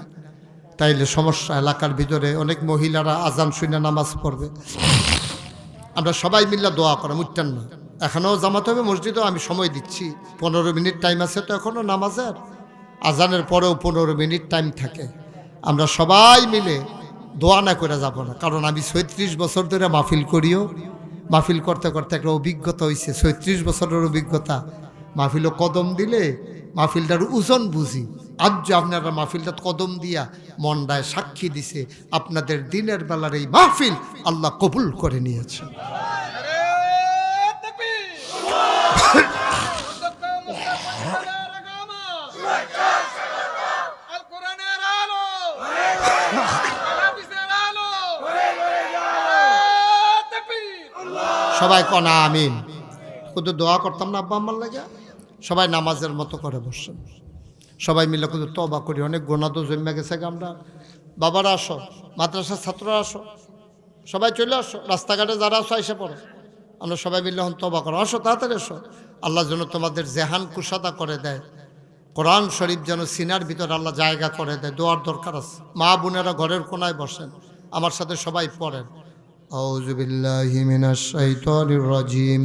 তাইলে সমস্যা। এলাকার ভিতরে অনেক মহিলারা আজান শুনে নামাজ পড়বে। আমরা সবাই মিলে দোয়া করা, উঠতেন না। এখনও জামাতে হবে মসজিদেও, আমি সময় দিচ্ছি। 15 মিনিট টাইম আছে তো এখনও নামাজের। আজানের পরেও 15 মিনিট টাইম থাকে। আমরা সবাই মিলে দোয়া না করে যাব না, কারণ আমি ৩৬ বছর ধরে মাহফিল করিও। মাহফিল করতে করতে একটা অভিজ্ঞতা হয়েছে, ৩৬ বছরের অভিজ্ঞতা। মাহফিলও কদম দিলে মাহফিলটার ওজন বুঝি। আজ যে আপনারা মাহফিলটা কদম দিয়া মনটায় সাক্ষী দিছে, আপনাদের দিনের বেলার এই মাহফিল আল্লাহ কবুল করে নিয়েছে। সবাই কনা আমিন। কিন্তু দোয়া করতাম না আব্বা আম্মার লাগে? সবাই নামাজের মতো করে বসছেন, সবাই মিলে কিন্তু তওবা করি। অনেক গোনা তো জমে গেছে। আমরা বাবারা আসো, মাদ্রাসার ছাত্ররা আসো, সবাই চলে আসো, রাস্তাঘাটে যারা আসো এসে পড়ো। আমরা সবাই মিলে এখন তওবা করো, আসো তাড়াতাড়ি এসো। আল্লাহ যেন তোমাদের জেহান কুশাদা করে দেয়, কোরআন শরীফ যেন সিনার ভিতরে আল্লাহ জায়গা করে দেয়। দোয়ার দরকার আছে। মা বোনেরা ঘরের কোনায় বসেন, আমার সাথে সবাই পড়েন। আউযু বিল্লাহি মিনাশ শাইতানির রাজিম।